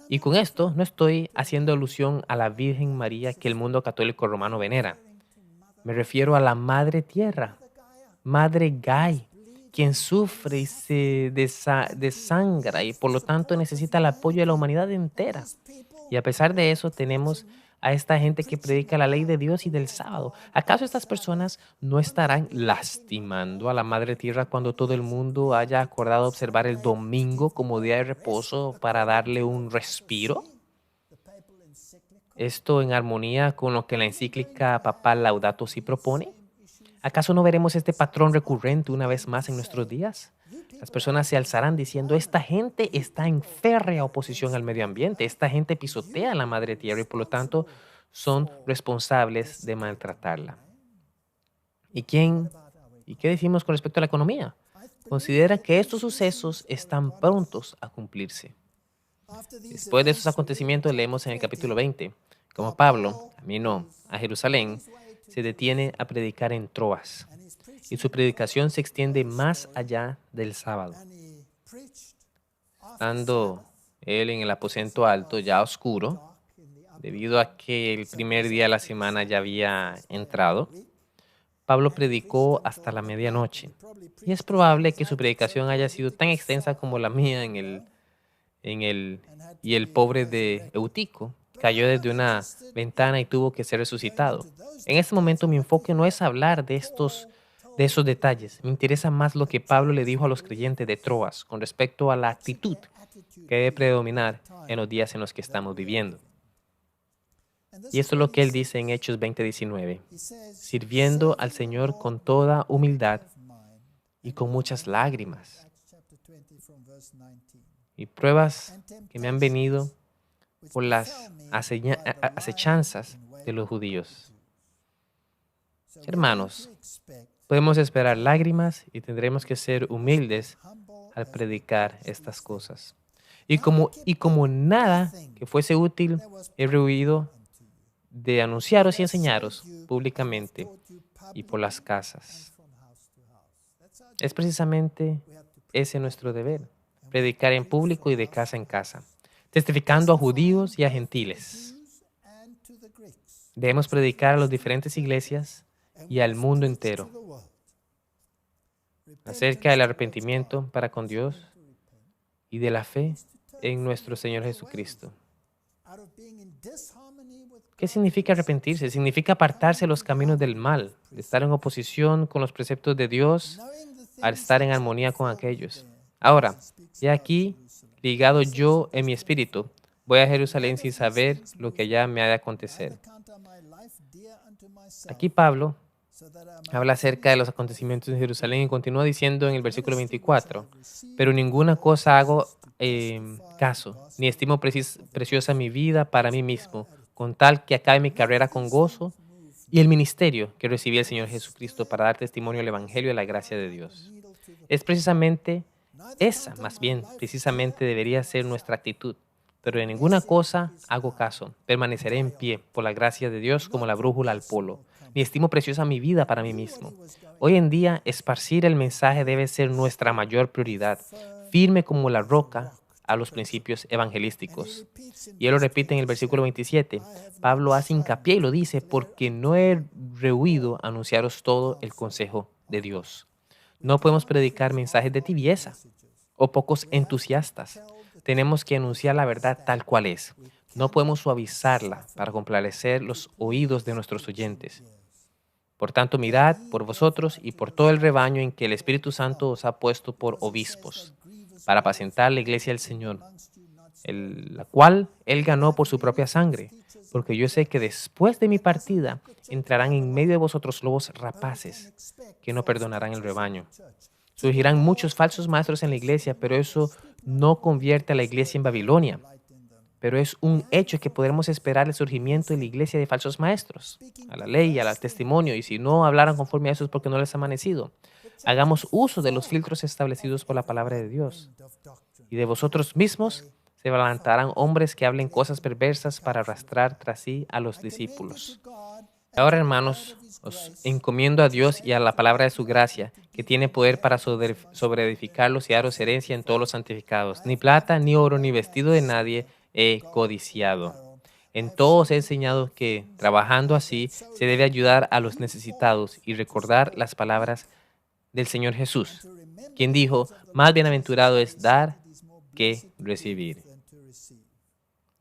Y con esto no estoy haciendo alusión a la Virgen María que el mundo católico romano venera. Me refiero a la Madre Tierra, Madre Gaia, quien sufre y se desangra y por lo tanto necesita el apoyo de la humanidad entera. Y a pesar de eso tenemos a esta gente que predica la ley de Dios y del sábado. ¿Acaso estas personas no estarán lastimando a la Madre Tierra cuando todo el mundo haya acordado observar el domingo como día de reposo para darle un respiro? Esto en armonía con lo que la encíclica papal Laudato Si propone. ¿Acaso no veremos este patrón recurrente una vez más en nuestros días? Las personas se alzarán diciendo, esta gente está en férrea oposición al medio ambiente, esta gente pisotea la madre tierra y por lo tanto son responsables de maltratarla. ¿Y qué decimos con respecto a la economía? Considera que estos sucesos están prontos a cumplirse. Después de esos acontecimientos leemos en el capítulo 20, como Pablo caminó a Jerusalén, se detiene a predicar en Troas y su predicación se extiende más allá del sábado. Estando él en el aposento alto, ya oscuro, debido a que el primer día de la semana ya había entrado, Pablo predicó hasta la medianoche. Y es probable que su predicación haya sido tan extensa como la mía y el pobre de Eutico cayó desde una ventana y tuvo que ser resucitado. En este momento mi enfoque no es hablar de esos detalles. Me interesa más lo que Pablo le dijo a los creyentes de Troas con respecto a la actitud que debe predominar en los días en los que estamos viviendo. Y esto es lo que él dice en Hechos 20:19, sirviendo al Señor con toda humildad y con muchas lágrimas y pruebas que me han venido por las acechanzas de los judíos. Hermanos, podemos esperar lágrimas y tendremos que ser humildes al predicar estas cosas. Y como nada que fuese útil, he rehuido de anunciaros y enseñaros públicamente y por las casas. Es precisamente ese nuestro deber, predicar en público y de casa en casa, testificando a judíos y a gentiles. Debemos predicar a las diferentes iglesias y al mundo entero acerca del arrepentimiento para con Dios y de la fe en nuestro Señor Jesucristo. ¿Qué significa arrepentirse? Significa apartarse de los caminos del mal, de estar en oposición con los preceptos de Dios, al estar en armonía con aquellos. Ahora, he aquí, ligado yo en mi espíritu, voy a Jerusalén sin saber lo que allá me ha de acontecer. Aquí Pablo habla acerca de los acontecimientos en Jerusalén y continúa diciendo en el versículo 24, pero ninguna cosa hago caso, ni estimo preciosa mi vida para mí mismo, con tal que acabe mi carrera con gozo y el ministerio que recibí el Señor Jesucristo para dar testimonio del Evangelio de la gracia de Dios. Es precisamente esa, más bien, precisamente debería ser nuestra actitud. Pero de ninguna cosa hago caso. Permaneceré en pie por la gracia de Dios como la brújula al polo. Ni estimo preciosa mi vida para mí mismo. Hoy en día, esparcir el mensaje debe ser nuestra mayor prioridad, firme como la roca a los principios evangelísticos. Y él lo repite en el versículo 27. Pablo hace hincapié y lo dice, porque no he rehuido anunciaros todo el consejo de Dios. No podemos predicar mensajes de tibieza o pocos entusiastas. Tenemos que anunciar la verdad tal cual es. No podemos suavizarla para complacer los oídos de nuestros oyentes. Por tanto, mirad por vosotros y por todo el rebaño en que el Espíritu Santo os ha puesto por obispos, para apacentar la iglesia del Señor, la cual Él ganó por su propia sangre, porque yo sé que después de mi partida entrarán en medio de vosotros lobos rapaces, que no perdonarán el rebaño. Surgirán muchos falsos maestros en la iglesia, pero eso no convierte a la iglesia en Babilonia. Pero es un hecho que podremos esperar el surgimiento de la iglesia de falsos maestros, a la ley, al testimonio, y si no hablaran conforme a eso es porque no les ha amanecido. Hagamos uso de los filtros establecidos por la palabra de Dios. Y de vosotros mismos se levantarán hombres que hablen cosas perversas para arrastrar tras sí a los discípulos. Ahora, hermanos, os encomiendo a Dios y a la palabra de su gracia, que tiene poder para sobreedificarlos y daros herencia en todos los santificados. Ni plata, ni oro, ni vestido de nadie he codiciado. En todo os he enseñado que, trabajando así, se debe ayudar a los necesitados y recordar las palabras del Señor Jesús, quien dijo, más bienaventurado es dar que recibir.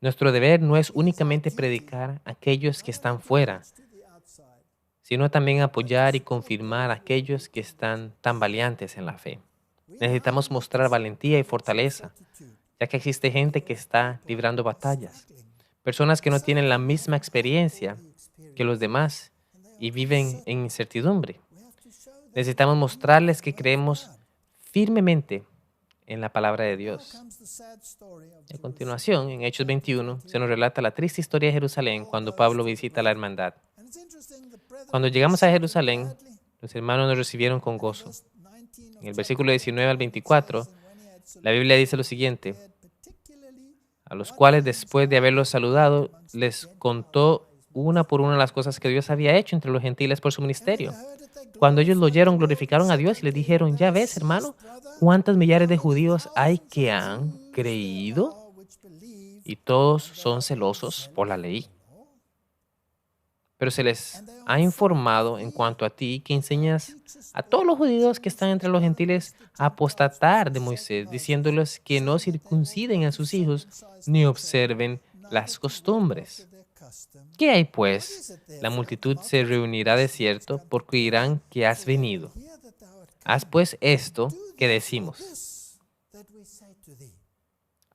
Nuestro deber no es únicamente predicar a aquellos que están fuera, sino también apoyar y confirmar a aquellos que están tan valientes en la fe. Necesitamos mostrar valentía y fortaleza, ya que existe gente que está librando batallas, personas que no tienen la misma experiencia que los demás y viven en incertidumbre. Necesitamos mostrarles que creemos firmemente en la palabra de Dios. A continuación, en Hechos 21, se nos relata la triste historia de Jerusalén cuando Pablo visita la hermandad. Cuando llegamos a Jerusalén, los hermanos nos recibieron con gozo. En el versículo 19 al 24, la Biblia dice lo siguiente: a los cuales después de haberlos saludado, les contó una por una las cosas que Dios había hecho entre los gentiles por su ministerio. Cuando ellos lo oyeron, glorificaron a Dios y les dijeron: ya ves, hermano, cuántos millares de judíos hay que han creído y todos son celosos por la ley. Pero se les ha informado en cuanto a ti que enseñas a todos los judíos que están entre los gentiles a apostatar de Moisés, diciéndoles que no circunciden a sus hijos ni observen las costumbres. ¿Qué hay pues? La multitud se reunirá de cierto porque oirán que has venido. Haz pues esto que decimos.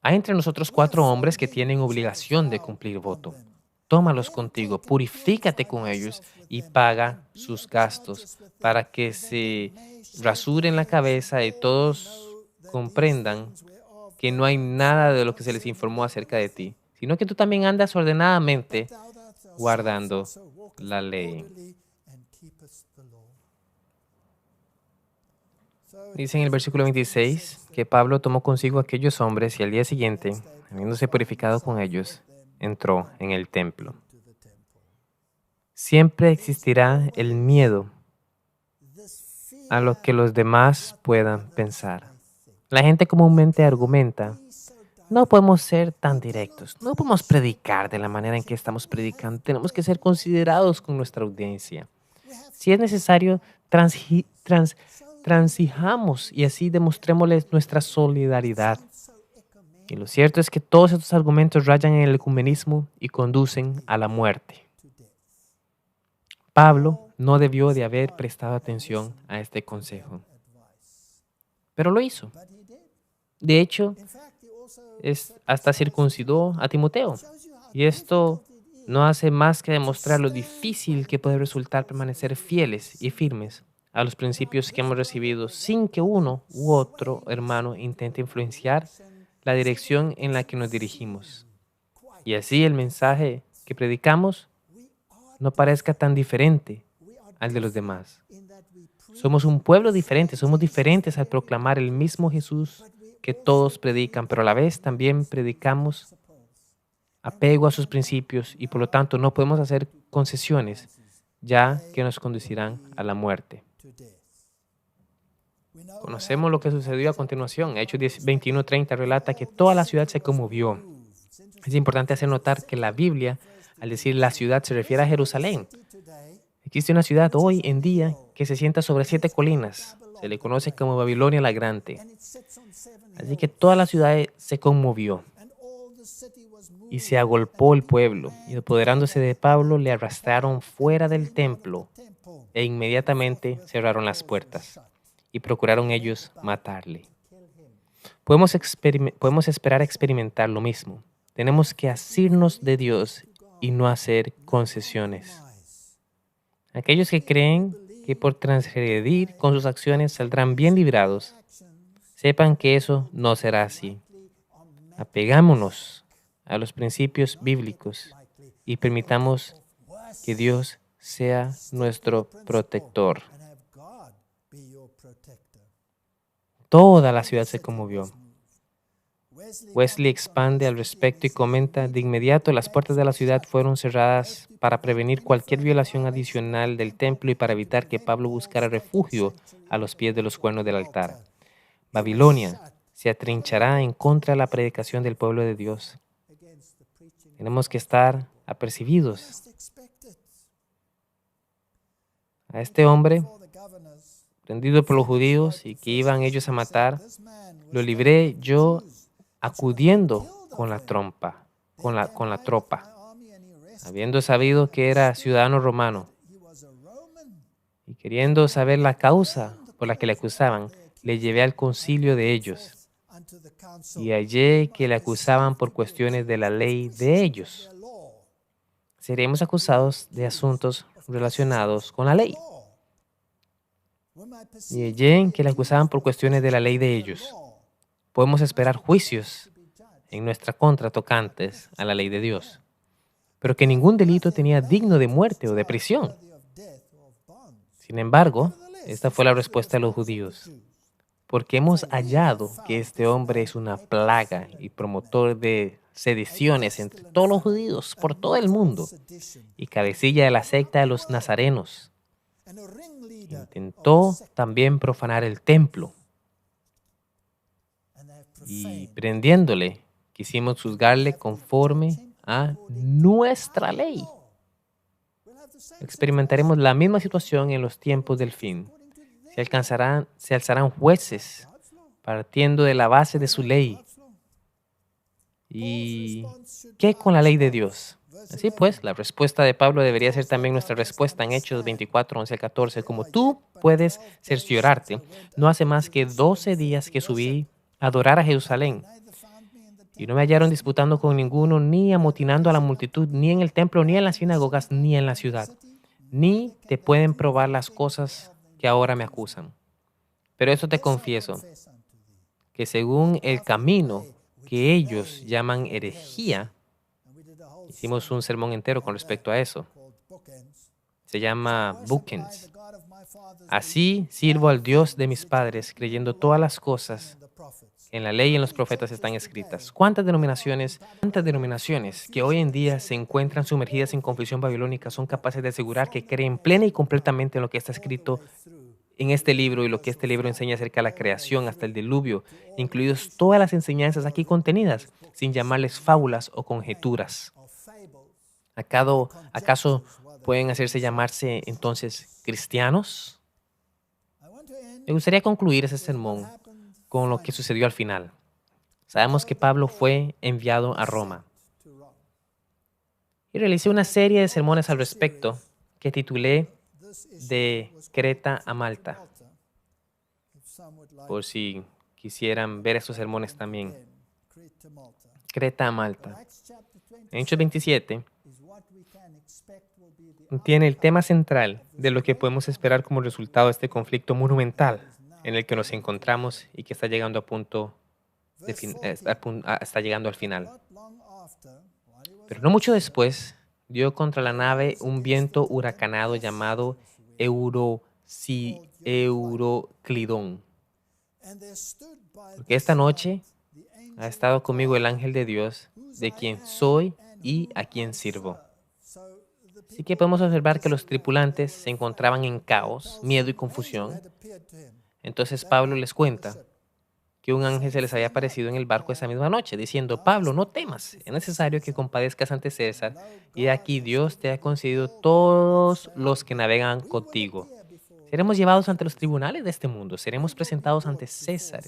Hay entre nosotros 4 hombres que tienen obligación de cumplir voto. Tómalos contigo, purifícate con ellos y paga sus gastos para que se rasuren la cabeza y todos comprendan que no hay nada de lo que se les informó acerca de ti, sino que tú también andas ordenadamente guardando la ley. Dice en el versículo 26 que Pablo tomó consigo a aquellos hombres y al día siguiente, habiéndose purificado con ellos, entró en el templo. Siempre existirá el miedo a lo que los demás puedan pensar. La gente comúnmente argumenta: no podemos ser tan directos, no podemos predicar de la manera en que estamos predicando, tenemos que ser considerados con nuestra audiencia. Si es necesario, transijamos y así demostrémosles nuestra solidaridad. Y lo cierto es que todos estos argumentos rayan en el ecumenismo y conducen a la muerte. Pablo no debió de haber prestado atención a este consejo, pero lo hizo. De hecho, hasta circuncidó a Timoteo. Y esto no hace más que demostrar lo difícil que puede resultar permanecer fieles y firmes a los principios que hemos recibido sin que uno u otro hermano intente influenciar la dirección en la que nos dirigimos. Y así el mensaje que predicamos no parezca tan diferente al de los demás. Somos un pueblo diferente, somos diferentes al proclamar el mismo Jesús que todos predican, pero a la vez también predicamos apego a sus principios y por lo tanto no podemos hacer concesiones ya que nos conducirán a la muerte. Conocemos lo que sucedió a continuación. Hechos 21:30 relata que toda la ciudad se conmovió. Es importante hacer notar que la Biblia, al decir la ciudad, se refiere a Jerusalén. Existe una ciudad hoy en día que se sienta sobre 7 colinas. Se le conoce como Babilonia la Grande. Así que toda la ciudad se conmovió y se agolpó el pueblo. Y apoderándose de Pablo, le arrastraron fuera del templo e inmediatamente cerraron las puertas y procuraron ellos matarle. Podemos esperar experimentar lo mismo. Tenemos que asirnos de Dios y no hacer concesiones. Aquellos que creen que por transgredir con sus acciones saldrán bien librados, sepan que eso no será así. Apegámonos a los principios bíblicos y permitamos que Dios sea nuestro protector. Toda la ciudad se conmovió. Wesley expande al respecto y comenta: de inmediato las puertas de la ciudad fueron cerradas para prevenir cualquier violación adicional del templo y para evitar que Pablo buscara refugio a los pies de los cuernos del altar. Babilonia se atrinchará en contra de la predicación del pueblo de Dios. Tenemos que estar apercibidos. A este hombre, prendido por los judíos y que iban ellos a matar, lo libré yo acudiendo con la tropa, habiendo sabido que era ciudadano romano y queriendo saber la causa por la que le acusaban, le llevé al concilio de ellos y hallé que le acusaban por cuestiones de la ley de ellos. Seremos acusados de asuntos relacionados con la ley. y hallé que le acusaban por cuestiones de la ley de ellos. Podemos esperar juicios en nuestra contra tocantes a la ley de Dios, pero que ningún delito tenía digno de muerte o de prisión. Sin embargo, esta fue la respuesta de los judíos. Porque hemos hallado que este hombre es una plaga y promotor de sediciones entre todos los judíos por todo el mundo y cabecilla de la secta de los nazarenos. Intentó también profanar el templo y prendiéndole quisimos juzgarle conforme a nuestra ley. Experimentaremos la misma situación en los tiempos del fin. Se alzarán jueces partiendo de la base de su ley. ¿Y qué con la ley de Dios? Así pues, la respuesta de Pablo debería ser también nuestra respuesta en Hechos 24, 11 al 14. Como tú puedes cerciorarte, no hace más que 12 días que subí a adorar a Jerusalén. Y no me hallaron disputando con ninguno, ni amotinando a la multitud, ni en el templo, ni en las sinagogas, ni en la ciudad. Ni te pueden probar las cosas que ahora me acusan. Pero esto te confieso, que según el camino que ellos llaman herejía, hicimos un sermón entero con respecto a eso. Se llama bookends. Así sirvo al Dios de mis padres, creyendo todas las cosas en la ley y en los profetas están escritas. ¿Cuántas denominaciones que hoy en día se encuentran sumergidas en confusión babilónica son capaces de asegurar que creen plena y completamente en lo que está escrito en este libro y lo que este libro enseña acerca de la creación hasta el diluvio, incluidos todas las enseñanzas aquí contenidas, sin llamarles fábulas o conjeturas? ¿Acaso pueden hacerse llamarse entonces cristianos? Me gustaría concluir ese sermón con lo que sucedió al final. Sabemos que Pablo fue enviado a Roma y realicé una serie de sermones al respecto que titulé De Creta a Malta, por si quisieran ver esos sermones también. Creta a Malta. En Hechos 27 contiene el tema central de lo que podemos esperar como resultado de este conflicto monumental en el que nos encontramos y que está llegando está llegando al final. Pero no mucho después, dio contra la nave un viento huracanado llamado Euroclidón. Porque esta noche ha estado conmigo el ángel de Dios, de quien soy y a quien sirvo. Así que podemos observar que los tripulantes se encontraban en caos, miedo y confusión. Entonces Pablo les cuenta que un ángel se les había aparecido en el barco esa misma noche, diciendo: Pablo, no temas, es necesario que compadezcas ante César, y aquí Dios te ha concedido todos los que navegan contigo. Seremos llevados ante los tribunales de este mundo, seremos presentados ante César,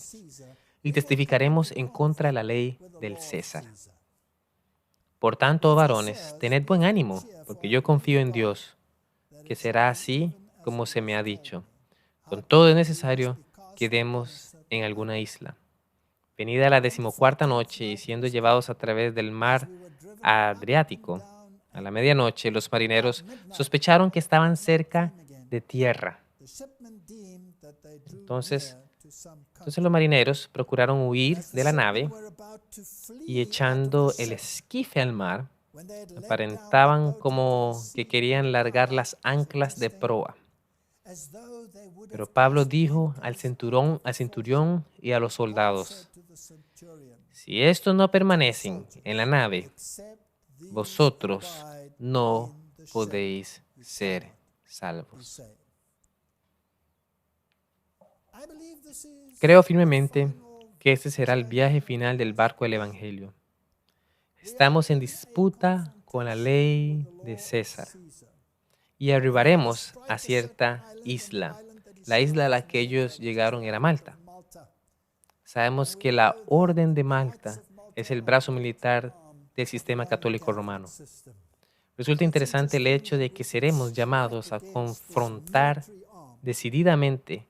y testificaremos en contra de la ley del César. Por tanto, varones, tened buen ánimo, porque yo confío en Dios, que será así como se me ha dicho. Con todo es necesario que demos en alguna isla. Venida la 14ª noche y siendo llevados a través del mar Adriático, a la medianoche los marineros sospecharon que estaban cerca de tierra. Entonces los marineros procuraron huir de la nave y echando el esquife al mar, aparentaban como que querían largar las anclas de proa. Pero Pablo dijo al centurión y a los soldados: si estos no permanecen en la nave, vosotros no podéis ser salvos. Creo firmemente que este será el viaje final del barco del Evangelio. Estamos en disputa con la ley de César y arribaremos a cierta isla. La isla a la que ellos llegaron era Malta. Sabemos que la Orden de Malta es el brazo militar del sistema católico romano. Resulta interesante el hecho de que seremos llamados a confrontar decididamente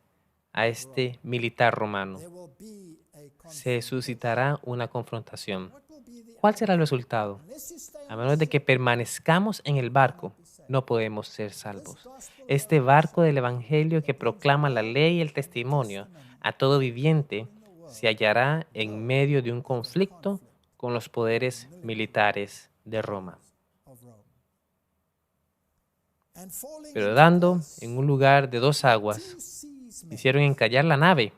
a este militar romano. Se suscitará una confrontación. ¿Cuál será el resultado? A menos de que permanezcamos en el barco, no podemos ser salvos. este barco del Evangelio que proclama la ley y el testimonio a todo viviente se hallará en medio de un conflicto con los poderes militares de Roma. Pero dando en un lugar de 2 aguas, hicieron encallar la nave,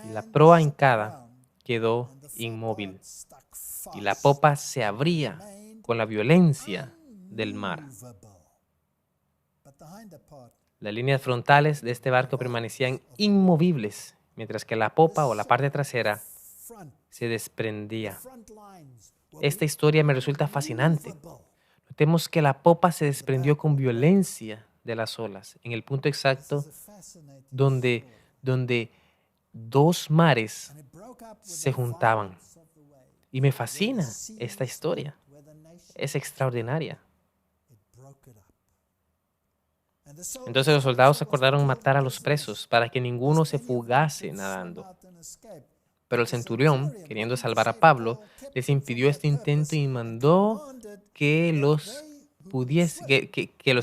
y la proa hincada quedó inmóvil, y la popa se abría con la violencia del mar. Las líneas frontales de este barco permanecían inmovibles, mientras que la popa o la parte trasera se desprendía. Esta historia me resulta fascinante. Notemos que la popa se desprendió con violencia de las olas, en el punto exacto donde 2 mares se juntaban. Y me fascina esta historia. Es extraordinaria. Entonces los soldados acordaron matar a los presos para que ninguno se fugase nadando. Pero el centurión, queriendo salvar a Pablo, les impidió este intento y mandó que los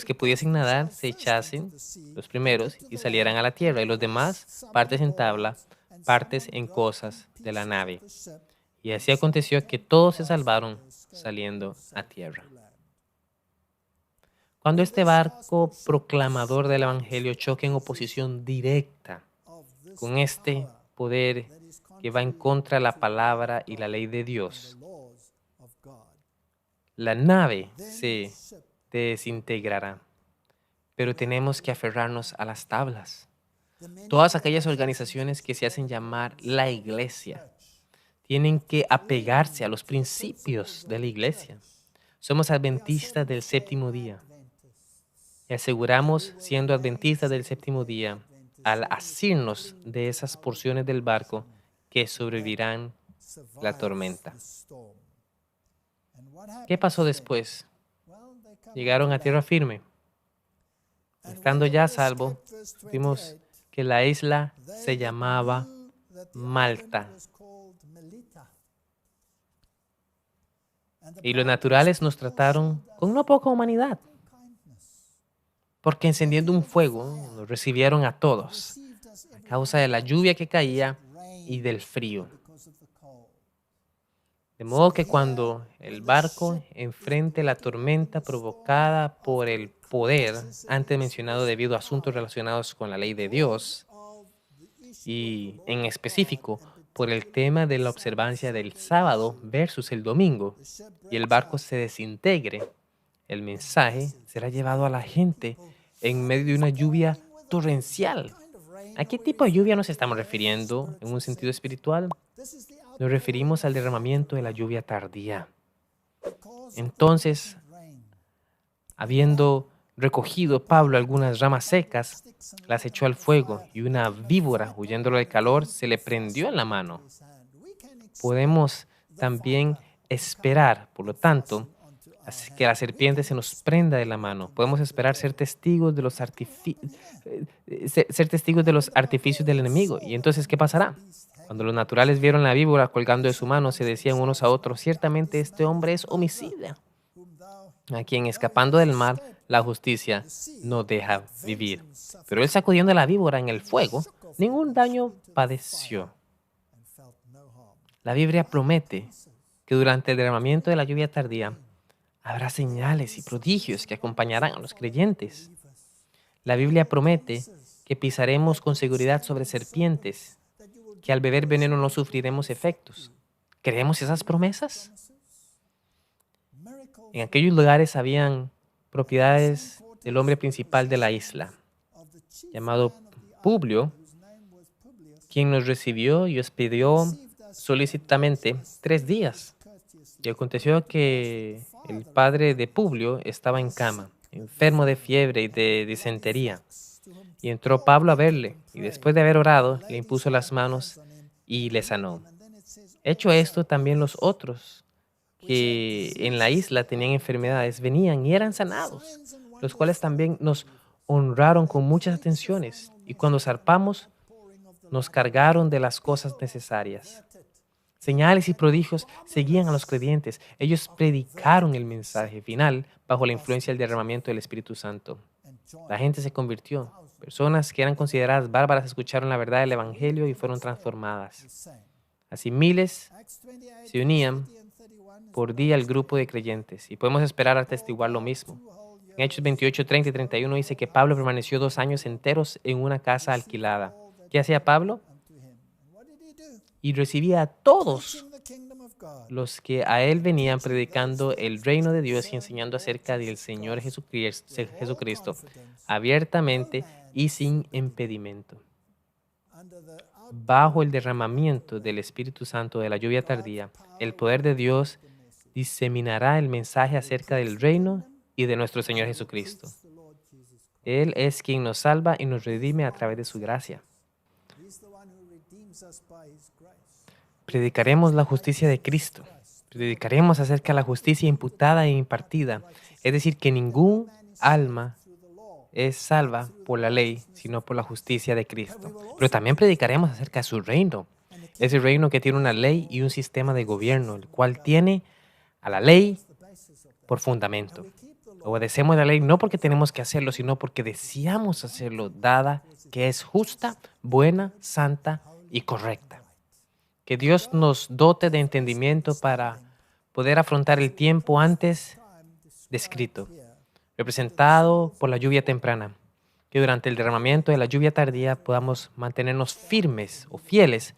que pudiesen nadar se echasen, los primeros, y salieran a la tierra, y los demás, partes en tabla, partes en cosas de la nave. Y así aconteció que todos se salvaron saliendo a tierra. Cuando este barco proclamador del Evangelio choca en oposición directa con este poder que va en contra de la palabra y la ley de Dios, la nave se desintegrará. Pero tenemos que aferrarnos a las tablas. Todas aquellas organizaciones que se hacen llamar la iglesia tienen que apegarse a los principios de la iglesia. Somos adventistas del séptimo día. Y aseguramos, siendo adventistas del séptimo día, al asirnos de esas porciones del barco que sobrevivirán la tormenta. ¿Qué pasó después? Llegaron a tierra firme. Estando ya a salvo, vimos que la isla se llamaba Malta. Y los naturales nos trataron con no poca humanidad, porque encendiendo un fuego nos recibieron a todos, a causa de la lluvia que caía y del frío. De modo que cuando el barco enfrente la tormenta provocada por el poder antes mencionado debido a asuntos relacionados con la ley de Dios, y en específico por el tema de la observancia del sábado versus el domingo, y el barco se desintegre, el mensaje será llevado a la gente en medio de una lluvia torrencial. ¿A qué tipo de lluvia nos estamos refiriendo en un sentido espiritual? Nos referimos al derramamiento de la lluvia tardía. Entonces, habiendo recogido Pablo algunas ramas secas, las echó al fuego, y una víbora, huyéndolo del calor, se le prendió en la mano. Podemos también esperar, por lo tanto, que la serpiente se nos prenda de la mano. Podemos esperar ser testigos de los artificios del enemigo. Y entonces, ¿qué pasará? Cuando los naturales vieron la víbora colgando de su mano, se decían unos a otros: ciertamente este hombre es homicida, a quien escapando del mal, la justicia no deja vivir. Pero él, sacudiendo la víbora en el fuego, ningún daño padeció. La Biblia promete que durante el derramamiento de la lluvia tardía habrá señales y prodigios que acompañarán a los creyentes. La Biblia promete que pisaremos con seguridad sobre serpientes, que al beber veneno no sufriremos efectos. ¿Creemos esas promesas? En aquellos lugares habían propiedades del hombre principal de la isla, llamado Publio, quien nos recibió y hospedó solícitamente 3 días. Y aconteció que el padre de Publio estaba en cama, enfermo de fiebre y de disentería. Y entró Pablo a verle, y después de haber orado, le impuso las manos y le sanó. Hecho esto, también los otros que en la isla tenían enfermedades venían y eran sanados, los cuales también nos honraron con muchas atenciones, y cuando zarpamos nos cargaron de las cosas necesarias. Señales y prodigios seguían a los creyentes. Ellos predicaron el mensaje final bajo la influencia del derramamiento del Espíritu Santo. La gente se convirtió. Personas que eran consideradas bárbaras escucharon la verdad del Evangelio y fueron transformadas. Así miles se unían por día al grupo de creyentes y podemos esperar atestiguar lo mismo. En Hechos 28, 30 y 31 dice que Pablo permaneció 2 años enteros en una casa alquilada. ¿Qué hacía Pablo? Y recibía a todos los que a él venían predicando el reino de Dios y enseñando acerca del Señor Jesucristo abiertamente y sin impedimento. Bajo el derramamiento del Espíritu Santo de la lluvia tardía, el poder de Dios diseminará el mensaje acerca del reino y de nuestro Señor Jesucristo. Él es quien nos salva y nos redime a través de su gracia. Predicaremos la justicia de Cristo. Predicaremos acerca de la justicia imputada e impartida. Es decir, que ningún alma es salva por la ley, sino por la justicia de Cristo. Pero también predicaremos acerca de su reino. Ese reino que tiene una ley y un sistema de gobierno, el cual tiene a la ley por fundamento. Obedecemos la ley no porque tenemos que hacerlo, sino porque deseamos hacerlo, dada que es justa, buena, santa y correcta. Que Dios nos dote de entendimiento para poder afrontar el tiempo antes descrito, representado por la lluvia temprana. Que durante el derramamiento de la lluvia tardía podamos mantenernos firmes o fieles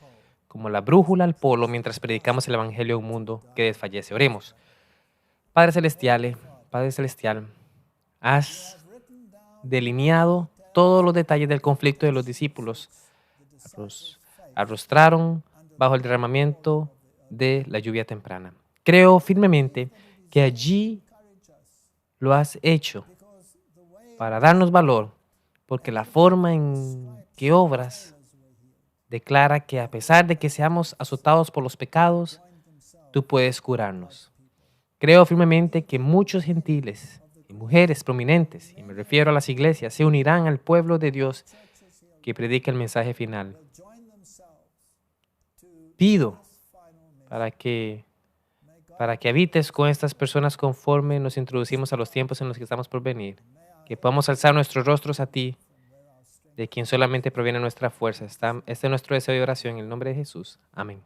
como la brújula al polo mientras predicamos el evangelio a un mundo que desfallece. Oremos. Padre Celestial, has delineado todos los detalles del conflicto de los discípulos. Los arrostraron bajo el derramamiento de la lluvia temprana. Creo firmemente que allí lo has hecho para darnos valor, porque la forma en que obras declara que a pesar de que seamos azotados por los pecados, tú puedes curarnos. Creo firmemente que muchos gentiles y mujeres prominentes, y me refiero a las iglesias, se unirán al pueblo de Dios que predica el mensaje final. Pido para que habites con estas personas conforme nos introducimos a los tiempos en los que estamos por venir, que podamos alzar nuestros rostros a ti, de quien solamente proviene nuestra fuerza. Este es nuestro deseo de oración en el nombre de Jesús. Amén.